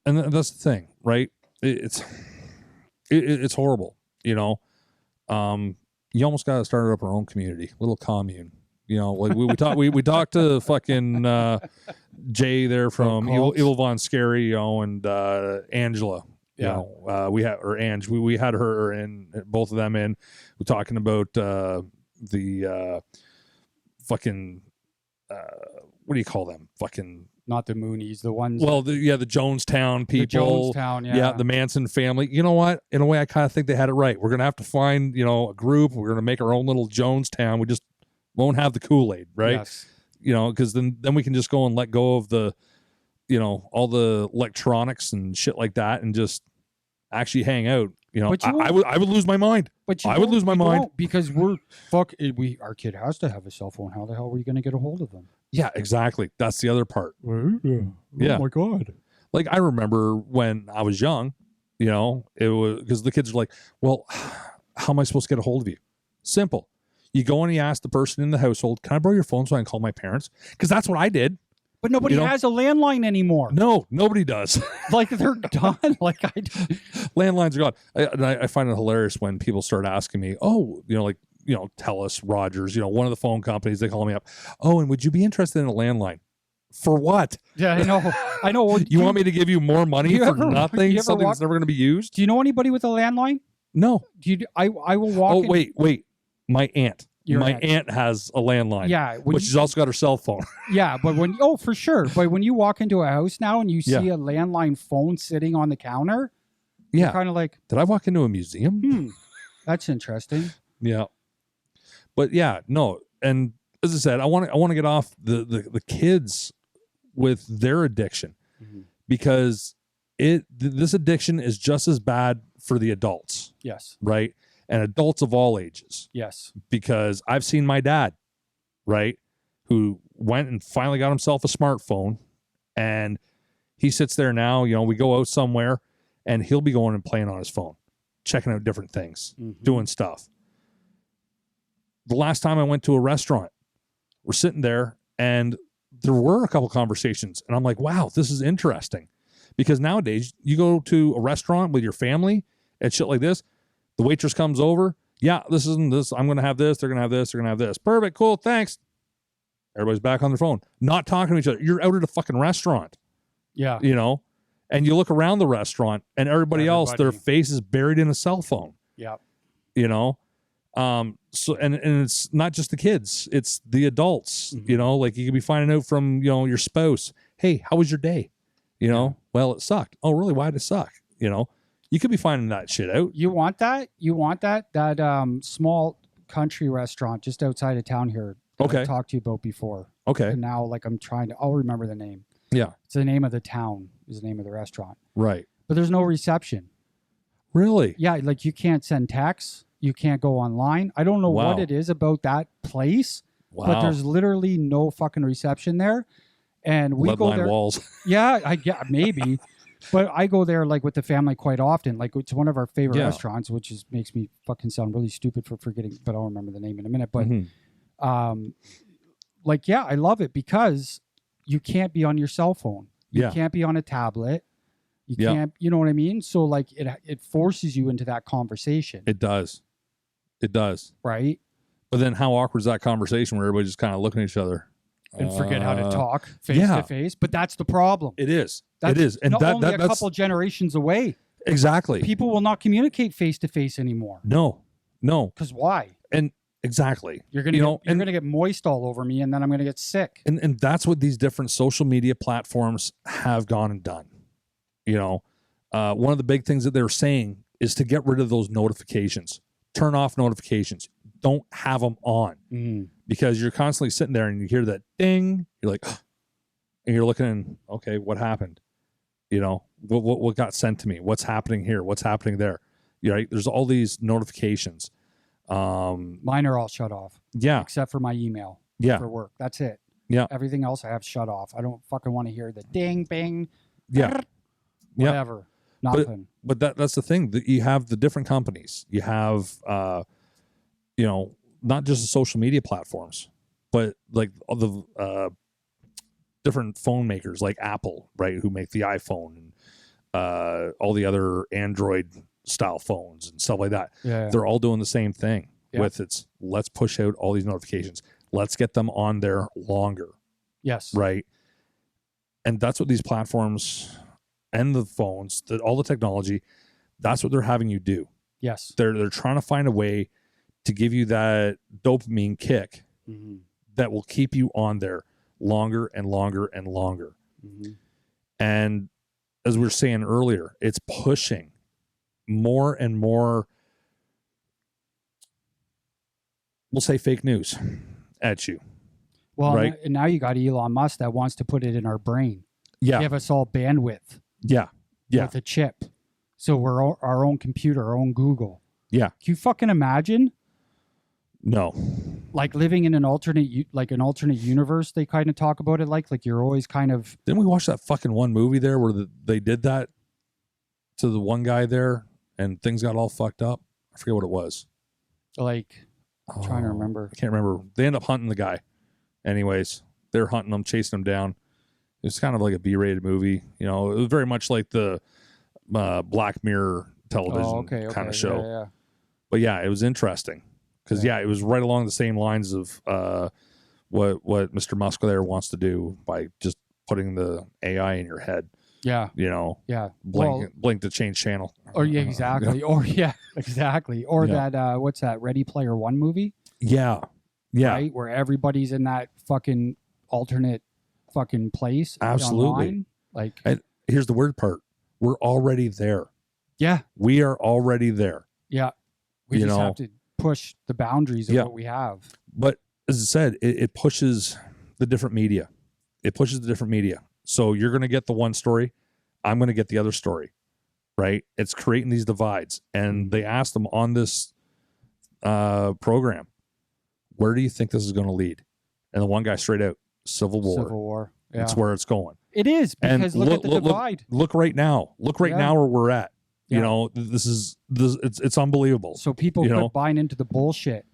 and that's the thing, right? It's horrible, You almost got to start up our own community, little commune. Like we talked to fucking Jay there from Evil Von Scary, and Angela. We had we had her and both of them in. We're talking about the fucking what do you call them? Fucking not the Moonies, the ones. Well, the Jonestown people. The Jonestown, the Manson family. You know what? In a way, I kind of think they had it right. We're gonna have to find a group. We're gonna make our own little Jonestown. We just won't have the Kool-Aid, right? Yes. Because then we can just go and let go of the, all the electronics and shit like that, and just actually hang out. I would lose my mind. But I would lose my mind because our kid has to have a cell phone. How the hell are we going to get a hold of them? Yeah, exactly. That's the other part. Yeah. Yeah. Oh my God. Like I remember when I was young, it was because the kids were like, well, how am I supposed to get a hold of you? Simple. You go and you ask the person in the household, can I borrow your phone so I can call my parents? Because that's what I did. But nobody has a landline anymore. No, nobody does. Like they're done. Landlines are gone. I find it hilarious when people start asking me, TELUS, Rogers, one of the phone companies, they call me up. Oh, and would you be interested in a landline? For what? Yeah, I know. You want me to give you more money for nothing? Something that's never going to be used? Do you know anybody with a landline? No. I will walk. Oh, wait. My aunt. My aunt has a landline. Yeah. But she's also got her cell phone. Yeah, but for sure. But when you walk into a house now and you see a landline phone sitting on the counter, you're kind of like, did I walk into a museum? That's interesting. Yeah. But yeah, no. And as I said, I want to get off the kids with their addiction, because this addiction is just as bad for the adults. Yes. Right? And adults of all ages. Yes. Because I've seen my dad, right, who went and finally got himself a smartphone, and he sits there now, we go out somewhere and he'll be going and playing on his phone, checking out different things, doing stuff. The last time I went to a restaurant, we're sitting there and there were a couple conversations, and I'm like, wow, this is interesting. Because nowadays you go to a restaurant with your family and shit like this, the waitress comes over. Yeah, this isn't this. I'm going to have this. They're going to have this. They're going to have this. Perfect. Cool. Thanks. Everybody's back on their phone, not talking to each other. You're out at a fucking restaurant. Yeah. And you look around the restaurant and everybody else, their face is buried in a cell phone. Yeah. So, and it's not just the kids, it's the adults, like you could be finding out from, your spouse, hey, how was your day? Well, it sucked. Oh, really? Why did it suck? You could be finding that shit out. You want that? You want that small country restaurant just outside of town here that I talked to you about before. Okay. And now, like, I'll remember the name. Yeah. It's the name of the town is the name of the restaurant. Right. But there's no reception. Really? Yeah, like you can't send texts. You can't go online. I don't know what it is about that place, but there's literally no fucking reception there. And we go there. Walls. Yeah, I get maybe. But I go there like with the family quite often. Like it's one of our favorite restaurants, which makes me fucking sound really stupid for forgetting, but I'll remember the name in a minute. But like, yeah, I love it because you can't be on your cell phone. You can't be on a tablet. You can't, you know what I mean? So like it forces you into that conversation. It does. It does. Right. But then how awkward is that conversation where everybody's just kind of looking at each other? And forget how to talk face to face. But that's the problem. It is. That's it is. And only that's a couple generations away. Exactly. People will not communicate face to face anymore. No. Because why? And exactly. You're gonna get moist all over me, and then I'm gonna get sick. And that's what these different social media platforms have gone and done. You know, one of the big things that they're saying is to get rid of those notifications. Turn off notifications. Don't have them on because you're constantly sitting there and you hear that ding. You're like, and you're looking, okay, what happened? You know, what got sent to me? What's happening here? What's happening there? Right? There's all these notifications. Mine are all shut off. Yeah. Except for my email. Yeah. For work. That's it. Yeah. Everything else I have shut off. I don't fucking want to hear the ding, bing. Yeah. Whatever. Nothing. But that's the thing that you have the different companies. You have, you know, not just the social media platforms, but like all the different phone makers like Apple, right, who make the iPhone and all the other Android style phones and stuff like that. Yeah. They're all doing the same thing with let's push out all these notifications. Let's get them on there longer. Yes. Right. And that's what these platforms and the phones, all the technology, that's what they're having you do. Yes. They're trying to find a way to give you that dopamine kick that will keep you on there longer and longer and longer. And as we were saying earlier, it's pushing more and more, we'll say, fake news at you. Well, right? And now you got Elon Musk that wants to put it in our brain. Yeah. Give us all bandwidth. Yeah. Yeah. With a chip. So we're our own computer, our own Google. Yeah. Can you fucking imagine? No. Like living in an alternate universe, they kind of talk about it like you're always kind of... Didn't we watch that fucking one movie there where they did that to the one guy there and things got all fucked up? I forget what it was. Like, I'm trying to remember. I can't remember. They end up hunting the guy. Anyways, they're hunting him, chasing him down. It was kind of like a B-rated movie. You know, it was very much like the Black Mirror television kind of show. Yeah. But yeah, it was interesting because it was right along the same lines of what Mr. Musk there wants to do by just putting the AI in your head. Yeah. You know. Yeah. Blink to change channel. Or exactly. Or exactly. Or that what's that Ready Player One movie? Yeah. Yeah. Right? Where everybody's in that fucking alternate fucking place. Absolutely. Online. Like, and here's the weird part. We're already there. Yeah. We are already there. Yeah. We just have to push the boundaries of what we have. But as I said, it pushes the different media. It pushes the different media. So you're going to get the one story. I'm going to get the other story. Right? It's creating these divides. And they asked them on this program, where do you think this is going to lead? And the one guy straight out, Civil War. Civil War. Yeah. That's where it's going. It is, because look at the divide. Look right now. Look right now where we're at. Yeah. You know, it's unbelievable. So people quit buying into the bullshit.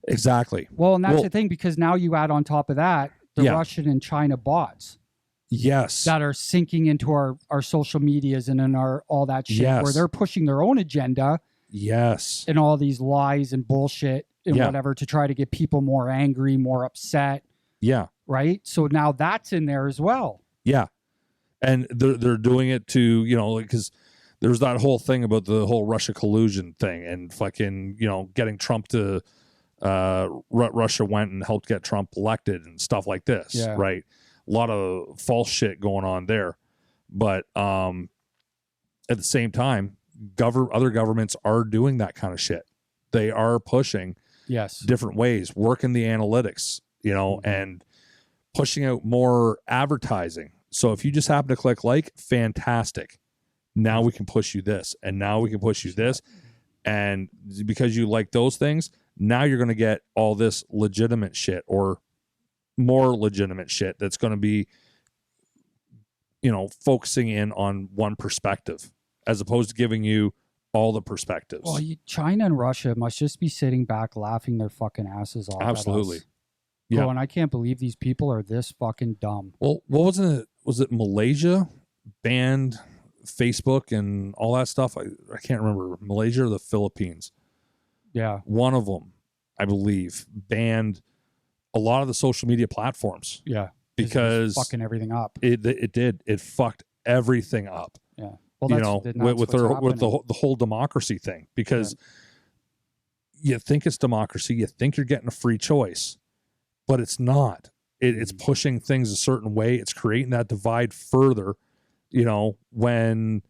Exactly. Well, and that's the thing, because now you add on top of that the Russian and China bots. Yes. That are sinking into our social medias and in all that shit where they're pushing their own agenda. Yes. And all these lies and bullshit and whatever to try to get people more angry, more upset. Yeah. Right? So now that's in there as well. Yeah. And they're doing it to, you know, because there's that whole thing about the whole Russia collusion thing and fucking, you know, getting Trump to Russia went and helped get Trump elected and stuff like this. Yeah. Right. A lot of false shit going on there. But at the same time, other governments are doing that kind of shit. They are pushing Yes. different ways, working the analytics, you know, and pushing out more advertising. So if you just happen to click like, fantastic. Now we can push you this, and now we can push you this. And because you like those things, now you're going to get all this legitimate shit or more legitimate shit that's going to be, you know, focusing in on one perspective as opposed to giving you all the perspectives. Well, China and Russia must just be sitting back laughing their fucking asses off. Absolutely. At us. Yeah. And I can't believe these people are this fucking dumb. Well, what wasn't it? Was it Malaysia banned Facebook and all that stuff? I can't remember. Malaysia or the Philippines. Yeah. One of them, I believe, banned a lot of the social media platforms. Yeah. Because fucking everything up. It did. It fucked everything up. Yeah. Well, that's, you know, with the whole democracy thing, because you think it's democracy, you think you're getting a free choice, but it's not. It's pushing things a certain way. It's creating that divide further. You know, when,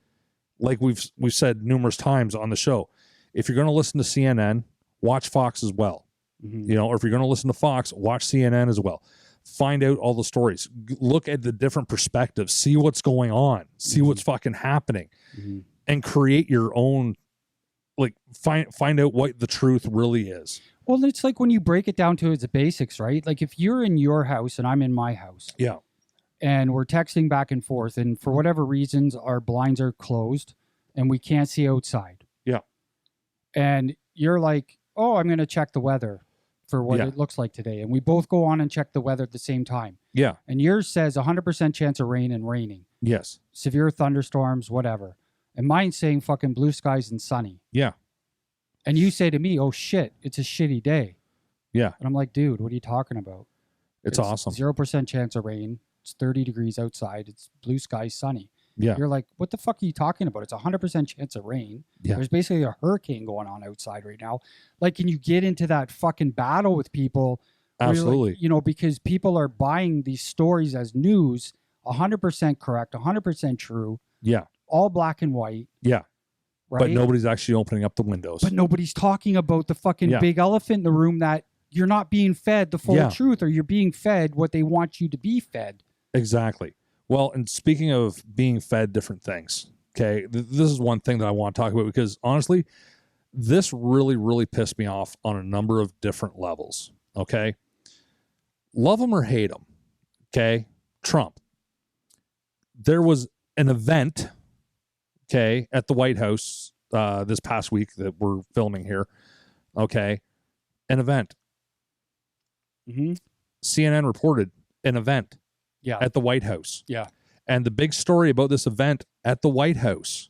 like we've said numerous times on the show, if you're going to listen to CNN, watch Fox as well. You know, or if you're going to listen to Fox, watch CNN as well. Find out all the stories. Look at the different perspectives. See what's going on. See what's fucking happening, and create your own. Like find out what the truth really is. Well, it's like when you break it down to its basics, right? Like if you're in your house and I'm in my house, yeah, and we're texting back and forth, and for whatever reasons our blinds are closed and we can't see outside. Yeah, and you're like, "Oh, I'm going to check the weather for what it looks like today," and we both go on and check the weather at the same time. Yeah, and yours says 100% chance of rain and raining. Yes, severe thunderstorms, whatever. And mine's saying fucking blue skies and sunny. Yeah. And you say to me, "Oh shit, it's a shitty day." Yeah. And I'm like, "Dude, what are you talking about? It's awesome. 0% chance of rain. It's 30 degrees outside. It's blue skies, sunny." Yeah. You're like, "What the fuck are you talking about? It's 100% chance of rain." Yeah. There's basically a hurricane going on outside right now. Like, can you get into that fucking battle with people? Absolutely. Like, you know, because people are buying these stories as news, 100% correct, 100% true. Yeah. All black and white. Yeah. Right? But nobody's actually opening up the windows. But nobody's talking about the fucking big elephant in the room, that you're not being fed the full truth, or you're being fed what they want you to be fed. Exactly. Well, and speaking of being fed different things, okay, this is one thing that I want to talk about, because honestly, this really, really pissed me off on a number of different levels, okay? Love him or hate him, okay? Trump. There was an event, okay, at the White House this past week that we're filming here, okay? An event. CNN reported an event at the White House. Yeah. And the big story about this event at the White House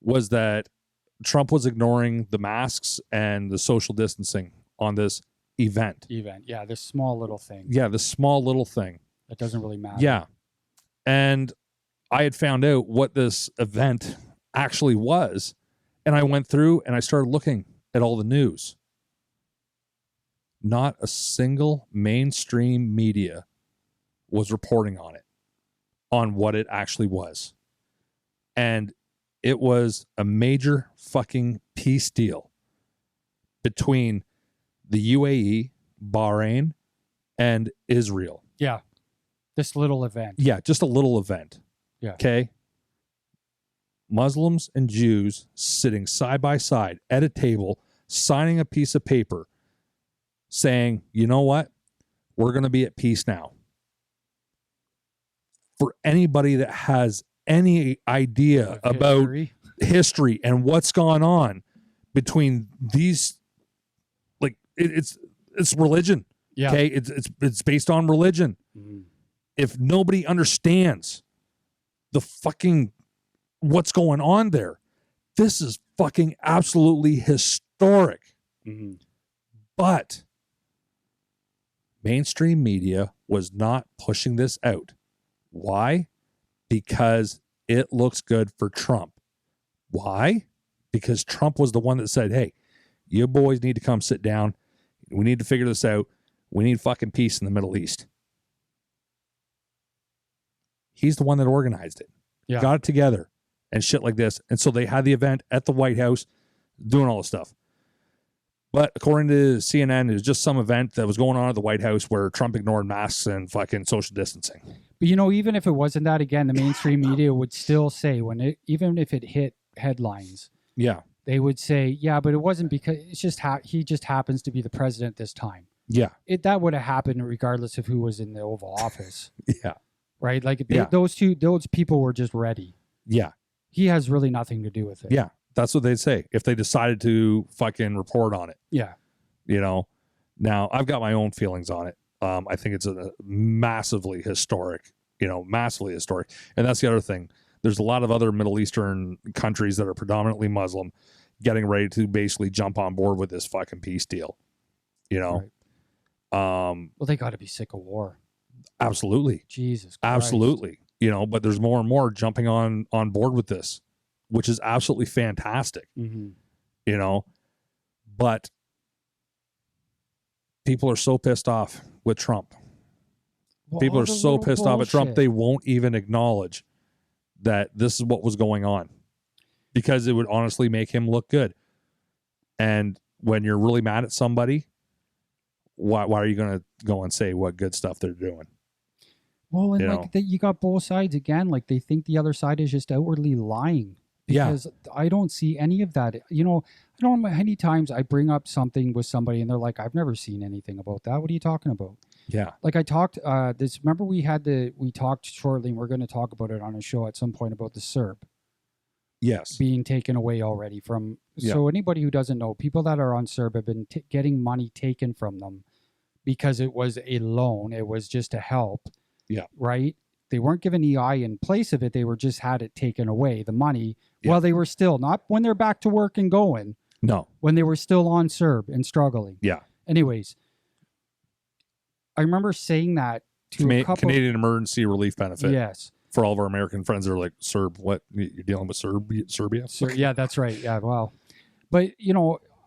was that Trump was ignoring the masks and the social distancing on this event. Yeah, this small little thing. Yeah, this small little thing. That doesn't really matter. Yeah. And I had found out what this event actually was, and I went through and I started looking at all the news. Not a single mainstream media was reporting on it, on what it actually was. And it was a major fucking peace deal between the UAE, Bahrain, and Israel. Yeah. This little event. Yeah, just a little event. Yeah. Okay. Muslims and Jews sitting side by side at a table, signing a piece of paper saying, "You know what? We're going to be at peace now." For anybody that has any idea about history and what's gone on between these, like it's religion. Yeah. Okay. It's based on religion. If nobody understands the fucking what's going on there, this is fucking absolutely historic. But mainstream media was not pushing this out. Why? Because it looks good for Trump. Why? Because Trump was the one that said, "Hey, you boys need to come sit down. We need to figure this out. We need fucking peace in the Middle East." He's the one that organized it. Yeah. Got it together and shit like this. And so they had the event at the White House doing all this stuff. But according to CNN, it was just some event that was going on at the White House where Trump ignored masks and fucking social distancing. But even if it wasn't that, again, the mainstream media would still say even if it hit headlines, yeah, they would say, yeah, but it wasn't because it's just he just happens to be the president this time. Yeah, that would have happened regardless of who was in the Oval Office. Yeah, right. Like those people were just ready. Yeah, he has really nothing to do with it. Yeah, that's what they'd say if they decided to fucking report on it. Yeah, Now I've got my own feelings on it. I think it's a massively historic, massively historic. And that's the other thing. There's a lot of other Middle Eastern countries that are predominantly Muslim getting ready to basically jump on board with this fucking peace deal. Right. Well, they got to be sick of war. Absolutely. Jesus Christ. Absolutely. But there's more and more jumping on board with this, which is absolutely fantastic. Mm-hmm. But people are so pissed off with Trump. Well, people are so pissed off at Trump, they won't even acknowledge that this is what was going on because it would honestly make him look good. And when you're really mad at somebody, why are you going to go and say what good stuff they're doing? Well, and you got both sides again. Like they think the other side is just outwardly lying. Because I don't see any of that. I don't know how many times I bring up something with somebody and they're like, I've never seen anything about that. What are you talking about? Yeah. Like I talked remember we talked shortly and we're going to talk about it on a show at some point about the CERB. Yes. Being taken away already from. So anybody who doesn't know, people that are on CERB have been getting money taken from them because it was a loan. It was just to help. Yeah. Right. They weren't given EI in place of it. They were just had it taken away, the money. Yeah. Well, they were still not when they're back to work and going. No. When they were still on CERB and struggling. Yeah. Anyways, I remember saying that to a couple. Canadian Emergency Relief Benefit. Yes. For all of our American friends that are like, CERB, what? You're dealing with Serbia? Yeah, that's right. Yeah, well. But,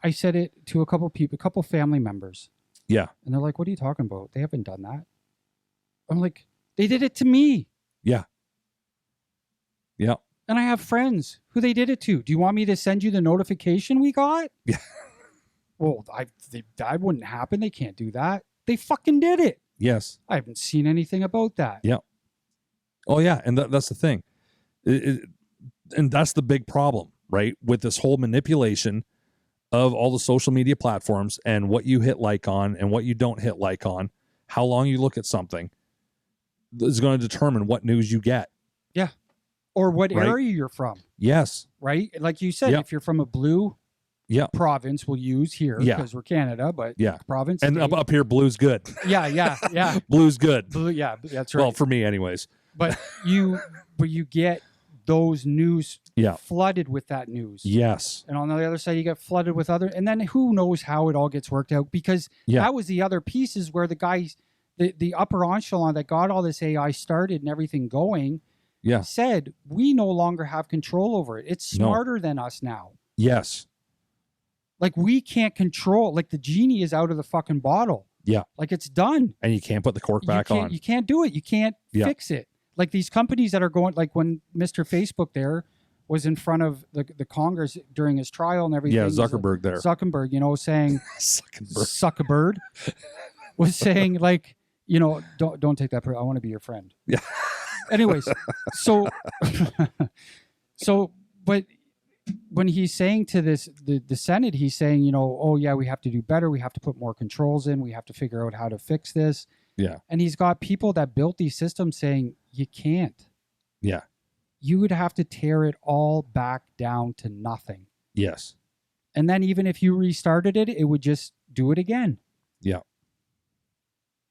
I said it to a couple people, a couple family members. Yeah. And they're like, what are you talking about? They haven't done that. I'm like, they did it to me. Yeah. Yeah. And I have friends who they did it to. Do you want me to send you the notification we got? Yeah. Well, that wouldn't happen. They can't do that. They fucking did it. Yes. I haven't seen anything about that. Yeah. Oh, yeah. And that's the thing. And that's the big problem, right? With this whole manipulation of all the social media platforms and what you hit like on and what you don't hit like on, how long you look at something is going to determine what news you get. Yeah. Or what area you're from. Yes. Right? Like you said, if you're from a blue province, we'll use here because we're Canada, but province. And up here, blue's good. Yeah. Blue's good. Blue, yeah, that's right. Well, for me anyways. But you get those news flooded with that news. Yes. And on the other side, you get flooded with other, and then who knows how it all gets worked out, because that was the other pieces where the guys, the upper echelon that got all this AI started and everything going, said, we no longer have control over it. It's smarter than us now. Yes. Like we can't control, like the genie is out of the fucking bottle. Yeah. Like it's done. And you can't put the cork back on. You can't do it. You can't fix it. Like these companies that are going, like when Mr. Facebook there was in front of the Congress during his trial and everything. Yeah, Zuckerberg there. Zuckerberg, saying, Zuckerberg was saying like, don't take that. I want to be your friend. Yeah. Anyways, but when he's saying to the Senate, he's saying, oh yeah, we have to do better. We have to put more controls in. We have to figure out how to fix this. Yeah. And he's got people that built these systems saying, you can't. Yeah. You would have to tear it all back down to nothing. Yes. And then even if you restarted it, it would just do it again. Yeah.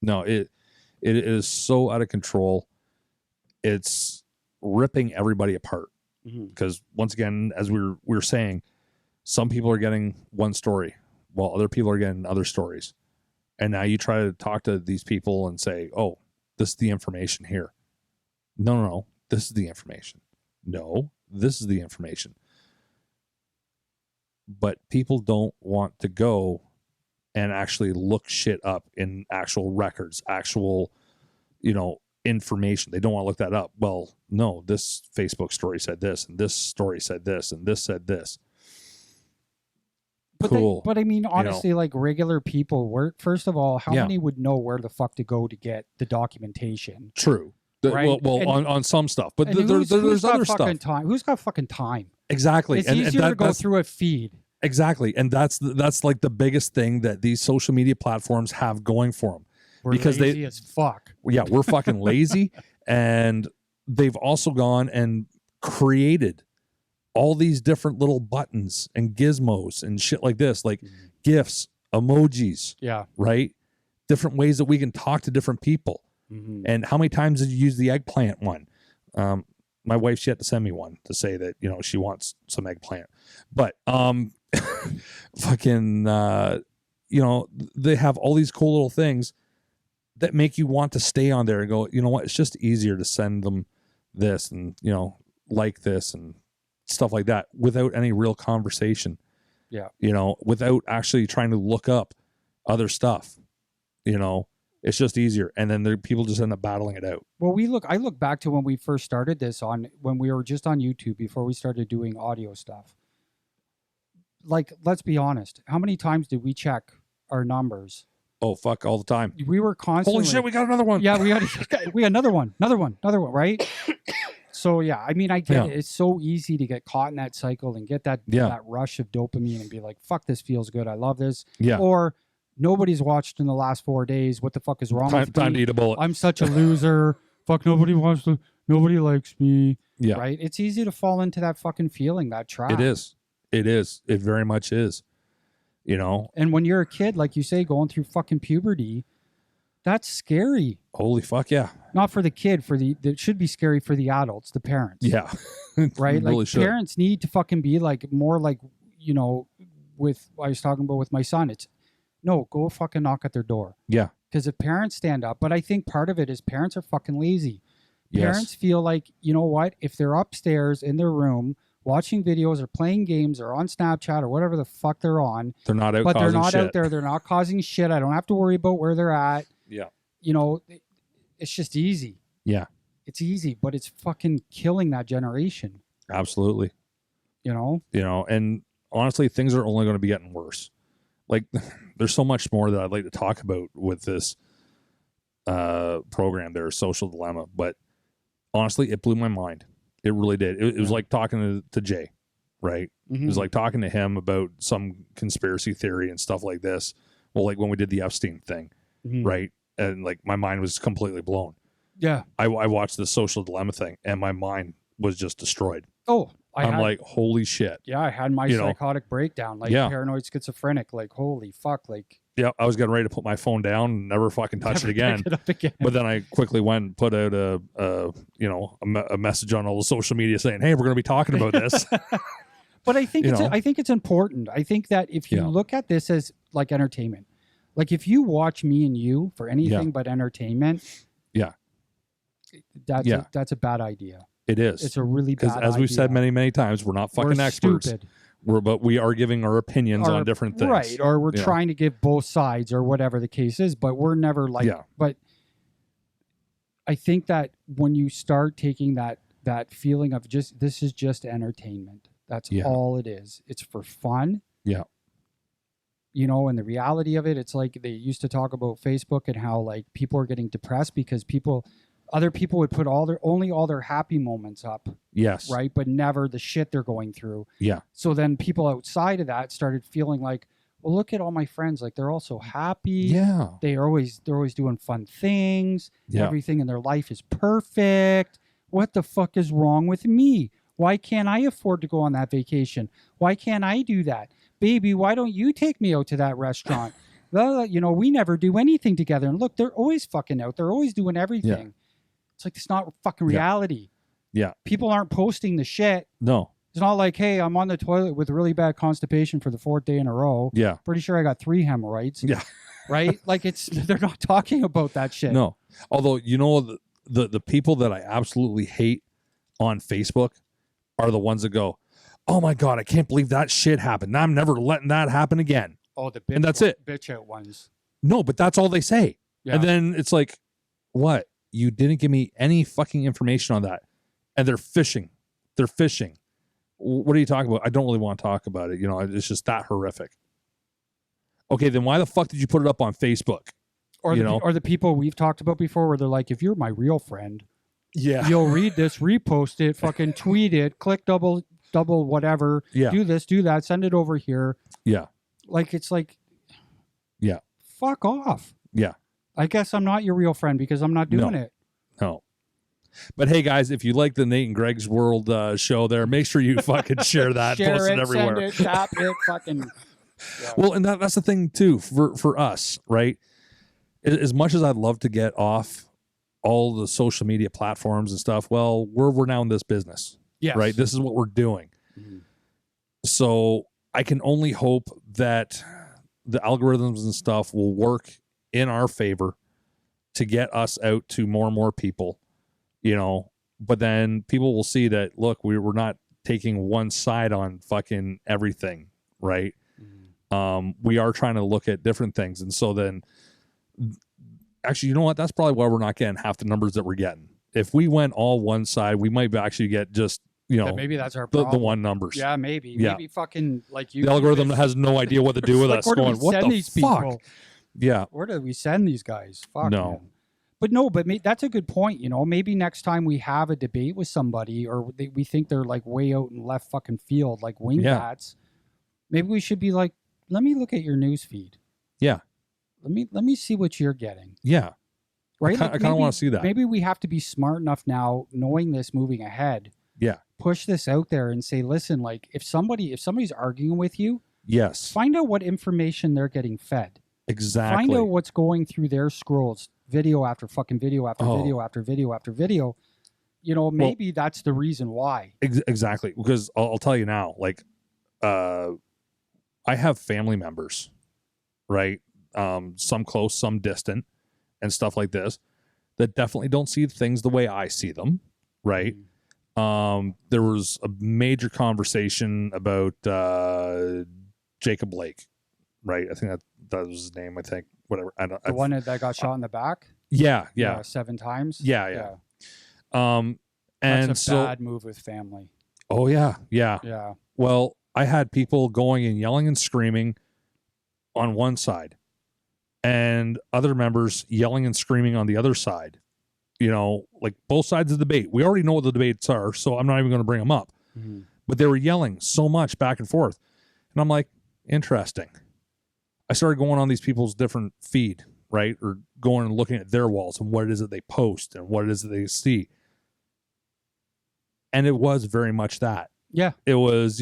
No, it is so out of control. It's ripping everybody apart. Because once again, as we were saying, some people are getting one story while other people are getting other stories. And now you try to talk to these people and say, oh, this is the information here. No, this is the information. No, this is the information. But people don't want to go and actually look shit up in actual records, actual, information. They don't want to look that up. Well, no, this Facebook story said this, and this story said this, and this said this. cool. But I mean, honestly, like regular people, first of all, how many would know where the fuck to go to get the documentation? True. Right? On some stuff, but who's other stuff. Who's got fucking time? Exactly. It's easier to go through a feed. Exactly. And that's like the biggest thing that these social media platforms have going for them. We're lazy as fuck. Yeah, we're fucking lazy. And they've also gone and created all these different little buttons and gizmos and shit like this, like GIFs, emojis. Yeah. Right? Different ways that we can talk to different people. Mm-hmm. And how many times did you use the eggplant one? My wife, she had to send me one to say that, she wants some eggplant. But fucking, they have all these cool little things that make you want to stay on there and go, you know what? It's just easier to send them this and, like this and stuff like that without any real conversation. Yeah. Without actually trying to look up other stuff, it's just easier. And then people just end up battling it out. Well, I look back to when we first started this when we were just on YouTube before we started doing audio stuff. Like, let's be honest. How many times did we check our numbers? Oh, fuck, all the time. We were constantly. Holy shit, we got another one. Yeah, we had another one, right? So, yeah, I mean, I get it. It's so easy to get caught in that cycle and get that rush of dopamine and be like, fuck, this feels good. I love this. Yeah. Or nobody's watched in the last 4 days. What the fuck is wrong with me? Time to eat a bullet. I'm such a loser. Fuck, nobody likes me. Yeah. Right? It's easy to fall into that fucking feeling, that trap. It is. It very much is. And when you're a kid, like you say, going through fucking puberty, that's scary. Holy fuck, yeah. Not for the kid, it should be scary for the adults, the parents. Yeah. Right? Really like should. Parents need to fucking be like more like, with I was talking about with my son, it's no, go fucking knock at their door. Yeah. Because if parents stand up, but I think part of it is parents are fucking lazy. Parents yes. feel like, you know what, if they're upstairs in their room watching videos or playing games or on Snapchat or whatever the fuck they're on. They're not out but causing they're not shit. out there. They're not causing shit. I don't have to worry about where they're at. Yeah. It's just easy. Yeah. It's easy, but it's fucking killing that generation. Absolutely. And honestly, things are only going to be getting worse. Like, there's so much more that I'd like to talk about with this program there, Social Dilemma. But honestly, it blew my mind. It really did. It was like talking to Jay, right? Mm-hmm. It was like talking to him about some conspiracy theory and stuff like this. Well, like when we did the Epstein thing, right? And like my mind was completely blown. Yeah. I watched the Social Dilemma thing and my mind was just destroyed. Oh, I'm like, holy shit. Yeah, I had my psychotic breakdown, like paranoid schizophrenic, like, holy fuck, like. Yeah, I was getting ready to put my phone down and never fucking touch it again. But then I quickly went and put out a message on all the social media saying, hey, we're going to be talking about this. But I think it's important. I think that if you look at this as like entertainment, like if you watch me and you for anything but entertainment, that's a bad idea. It is. It's a really bad idea. Because as we've said many, many times, we're not fucking experts. Stupid. But we are giving our opinions on different things. Right. Or we're trying to give both sides or whatever the case is, but we're never like, but I think that when you start taking that feeling of this is just entertainment. That's all it is. It's for fun. Yeah. And the reality of it, it's like they used to talk about Facebook and how like people are getting depressed because other people would put all their happy moments up. Yes. Right. But never the shit they're going through. Yeah. So then people outside of that started feeling like, well, look at all my friends. Like they're all so happy. Yeah. They're always doing fun things. Yeah. Everything in their life is perfect. What the fuck is wrong with me? Why can't I afford to go on that vacation? Why can't I do that? Baby, why don't you take me out to that restaurant? Well, we never do anything together. And look, they're always fucking out. They're always doing everything. Yeah. It's like, it's not fucking reality. Yeah. People aren't posting the shit. No. It's not like, hey, I'm on the toilet with really bad constipation for the 4th day in a row. Yeah. Pretty sure I got 3 hemorrhoids. Yeah. Right? Like they're not talking about that shit. No. Although, the people that I absolutely hate on Facebook are the ones that go, oh my God, I can't believe that shit happened. I'm never letting that happen again. Oh, the bitch. And that's it. Bitch out ones. No, but that's all they say. Yeah. And then it's like, what? You didn't give me any fucking information on that. And they're fishing. What are you talking about? I don't really want to talk about it. It's just that horrific. Okay, then why the fuck did you put it up on Facebook? Or the people we've talked about before where they're like, if you're my real friend, you'll read this, repost it, fucking tweet it, click double whatever, do this, do that, send it over here. Yeah. Like, it's like, fuck off. Yeah. I guess I'm not your real friend because I'm not doing it. No. But hey, guys, if you like the Nate and Greg's World show there, make sure you fucking share that, post it everywhere. Send it, tap it, fucking. Yeah. Well, and that's the thing too for us, right? As much as I'd love to get off all the social media platforms and stuff, well, we're now in this business, right? This is what we're doing. Mm-hmm. So I can only hope that the algorithms and stuff will work in our favor to get us out to more and more people, but then people will see that, look, we're not taking one side on fucking everything, right? Mm-hmm. We are trying to look at different things. And so then actually, you know what? That's probably why we're not getting half the numbers that we're getting. If we went all one side, we might actually get just, maybe that's our problem. The one numbers. Yeah, maybe. Yeah. Maybe fucking like you. The algorithm has no idea what to do with us. Going, what the fuck? People? Yeah. Where do we send these guys? Fuck no. Man. But that's a good point. Maybe next time we have a debate with somebody or we think they're like way out in left fucking field, like wingbats, maybe we should be like, let me look at your news feed. Yeah. Let me see what you're getting. Yeah. Right. I kind of want to see that. Maybe we have to be smart enough now, knowing this moving ahead. Yeah. Push this out there and say, listen, like if somebody's arguing with you, yes, find out what information they're getting fed. Exactly. Find out what's going through their scrolls, video after fucking video after video after video after video. Maybe that's the reason why. Exactly. Because I'll tell you now, like, I have family members, right? Some close, some distant, and stuff like this that definitely don't see things the way I see them, right? There was a major conversation about Jacob Blake, right? I think that was his name. I think whatever. The one that got shot in the back. Yeah. 7 times. Yeah. And that's a so, bad move with family. Oh yeah. Well, I had people going and yelling and screaming on one side, and other members yelling and screaming on the other side. Like both sides of the debate. We already know what the debates are, so I'm not even going to bring them up. Mm-hmm. But they were yelling so much back and forth. And I'm like, interesting. I started going on these people's different feed, right? Or going and looking at their walls and what it is that they post and what it is that they see. And it was very much that. Yeah. It was,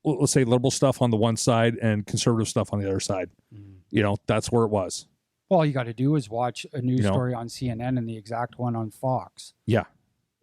let's say liberal stuff on the one side and conservative stuff on the other side. Mm. That's where it was. All you got to do is watch a news story on CNN and the exact one on Fox. Yeah.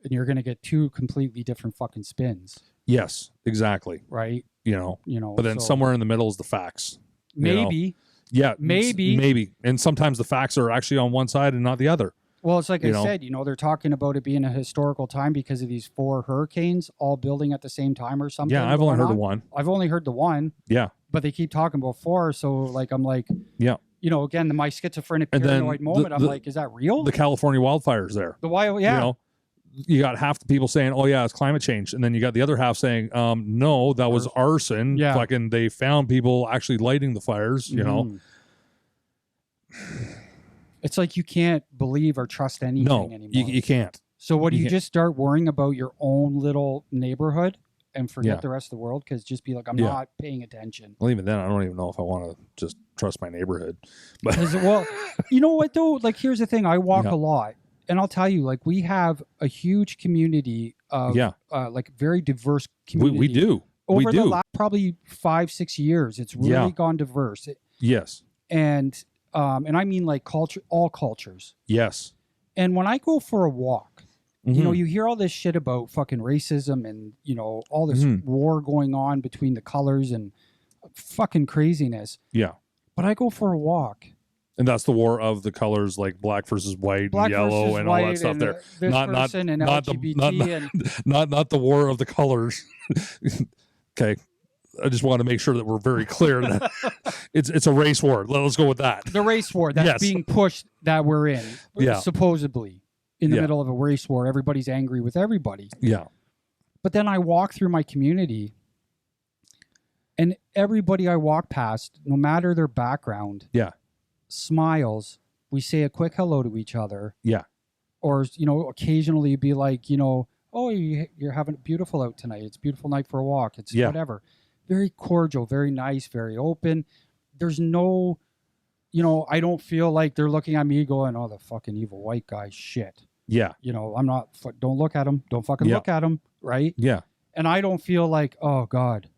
And you're going to get 2 completely different fucking spins. Yes, exactly. Right. But then somewhere in the middle is the facts. Maybe. Yeah. Maybe. And sometimes the facts are actually on one side and not the other. Well, it's like I said, they're talking about it being a historical time because of these 4 hurricanes all building at the same time or something. Yeah, I've only heard the one. I've only heard the one. Yeah. But they keep talking about 4. So, like, I'm like, yeah. Again, my schizophrenic paranoid moment, I'm like, is that real? The California wildfires there. You got half the people saying, oh, yeah, it's climate change. And then you got the other half saying, no, that was arson. Yeah. Fucking, they found people actually lighting the fires, It's like you can't believe or trust anything anymore. You can't. So what do you just start worrying about your own little neighborhood and forget the rest of the world? Because just be like, I'm not paying attention. Well, even then, I don't even know if I want to just trust my neighborhood. But well, you know what, though? Like, here's the thing. I walk a lot. And I'll tell you, like, we have a huge community of like very diverse community. We do. Over the last probably 5-6 years, it's really gone diverse. Yes. And I mean like all cultures. Yes. And when I go for a walk, you hear all this shit about fucking racism and, all this war going on between the colors and fucking craziness. Yeah. But I go for a walk. And that's the war of the colors, like black versus white, and yellow, and all that stuff there. Not the war of the colors. Okay, I just want to make sure that we're very clear that it's a race war. Let's go with that. The race war that's being pushed that we're in, supposedly in the middle of a race war. Everybody's angry with everybody. Yeah. But then I walk through my community, And everybody I walk past, no matter their background, Yeah. smiles. We say a quick hello to each other. Yeah. Or, occasionally be like, oh, you're having it beautiful out tonight. It's a beautiful night for a walk. It's whatever. Very cordial, very nice, very open. There's no, I don't feel like they're looking at me going, oh, the fucking evil white guy shit. Yeah. I'm not, don't look at him. Don't fucking look at him. Right. Yeah. And I don't feel like, oh God,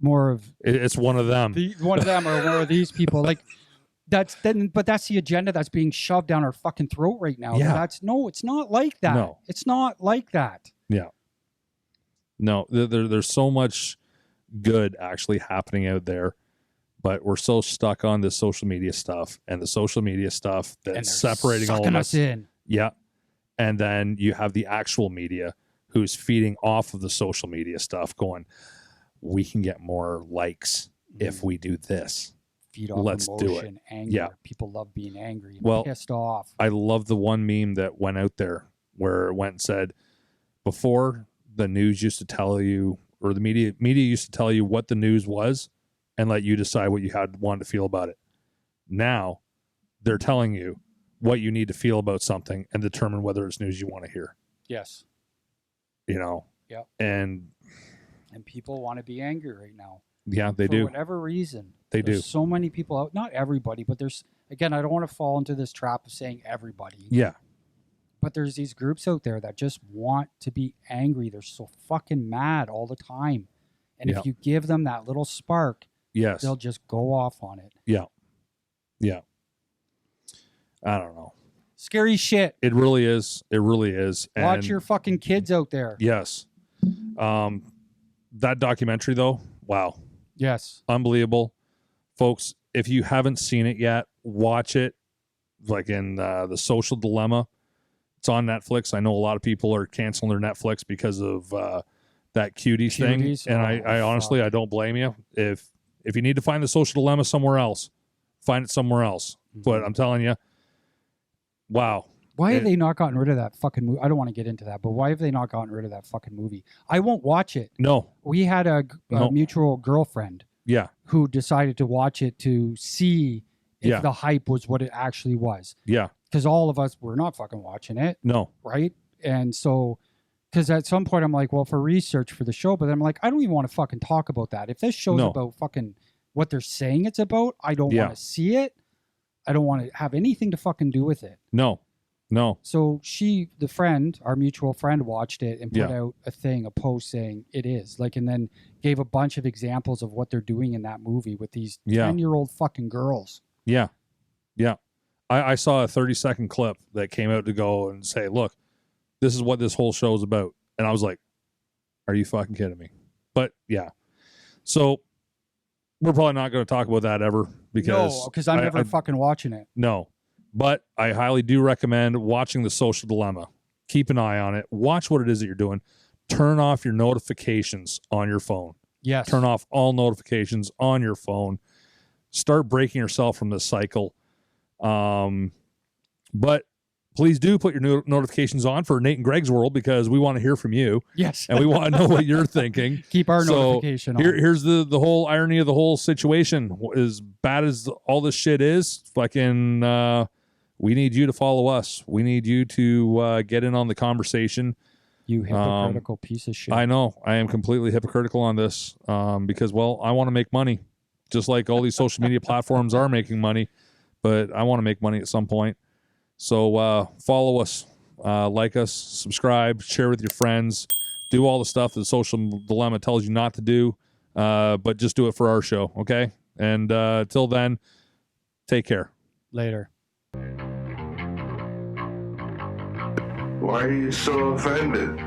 more of. It's one of them. One of them or more of these people. Like, but that's the agenda that's being shoved down our fucking throat right now. Yeah. It's not like that. No. It's not like that. Yeah. No, there's so much good actually happening out there, but we're so stuck on this social media stuff and the social media stuff that's separating all of us in. Yeah. And then you have the actual media who's feeding off of the social media stuff going, we can get more likes if we do this. Feed off Let's emotion, do it. anger. Yeah. People love being angry and well, pissed off. I love the one meme that went out there where it went and said, before the news used to tell you, or the media used to tell you what the news was and let you decide what you wanted to feel about it. Now they're telling you what you need to feel about something and determine whether it's news you want to hear. Yes. Yeah. And people want to be angry right now. Yeah, they do. For whatever reason. There's so many people out, not everybody, but again, I don't want to fall into this trap of saying everybody. Yeah. But there's these groups out there that just want to be angry. They're so fucking mad all the time. And if you give them that little spark, they'll just go off on it. Yeah. Yeah. I don't know. Scary shit. It really is. It really is. Watch your fucking kids out there. Yes. That documentary though, wow. Yes. Unbelievable. Folks, if you haven't seen it yet, watch it. Like in The Social Dilemma. It's on Netflix. I know a lot of people are canceling their Netflix because of that cuties thing. And I honestly, I don't blame you. If you need to find The Social Dilemma somewhere else, find it somewhere else. Mm-hmm. But I'm telling you, wow. Why have they not gotten rid of that fucking movie? I don't want to get into that, but why have they not gotten rid of that fucking movie? I won't watch it. No. We had a mutual girlfriend. Yeah. Who decided to watch it to see if the hype was what it actually was. Yeah. Because all of us were not fucking watching it. No. Right? And so, because at some point I'm like, well, for research for the show, but then I'm like, I don't even want to fucking talk about that. If this show's about fucking what they're saying it's about, I don't want to see it. I don't want to have anything to fucking do with it. No. So our mutual friend watched it and put out a post saying it is like, and then gave a bunch of examples of what they're doing in that movie with these 10-year-old fucking girls. Yeah. Yeah. I saw a 30-second clip that came out to go and say, look, this is what this whole show is about. And I was like, are you fucking kidding me? But yeah. So we're probably not going to talk about that ever because I'm never fucking watching it. No. But I highly do recommend watching The Social Dilemma. Keep an eye on it. Watch what it is that you're doing. Turn off your notifications on your phone. Yes. Turn off all notifications on your phone. Start breaking yourself from this cycle. But please do put your notifications on for Nate and Greg's World because we want to hear from you. Yes. And we want to know what you're thinking. Keep our notification on. Here's the whole irony of the whole situation. As bad as all this shit is, fucking... we need you to follow us. We need you to get in on the conversation. You hypocritical piece of shit. I know. I am completely hypocritical on this because, well, I want to make money. Just like all these social media platforms are making money. But I want to make money at some point. So follow us, like us, subscribe, share with your friends. Do all the stuff that Social Dilemma tells you not to do. But just do it for our show, okay? And till then, take care. Later. Why are you so offended?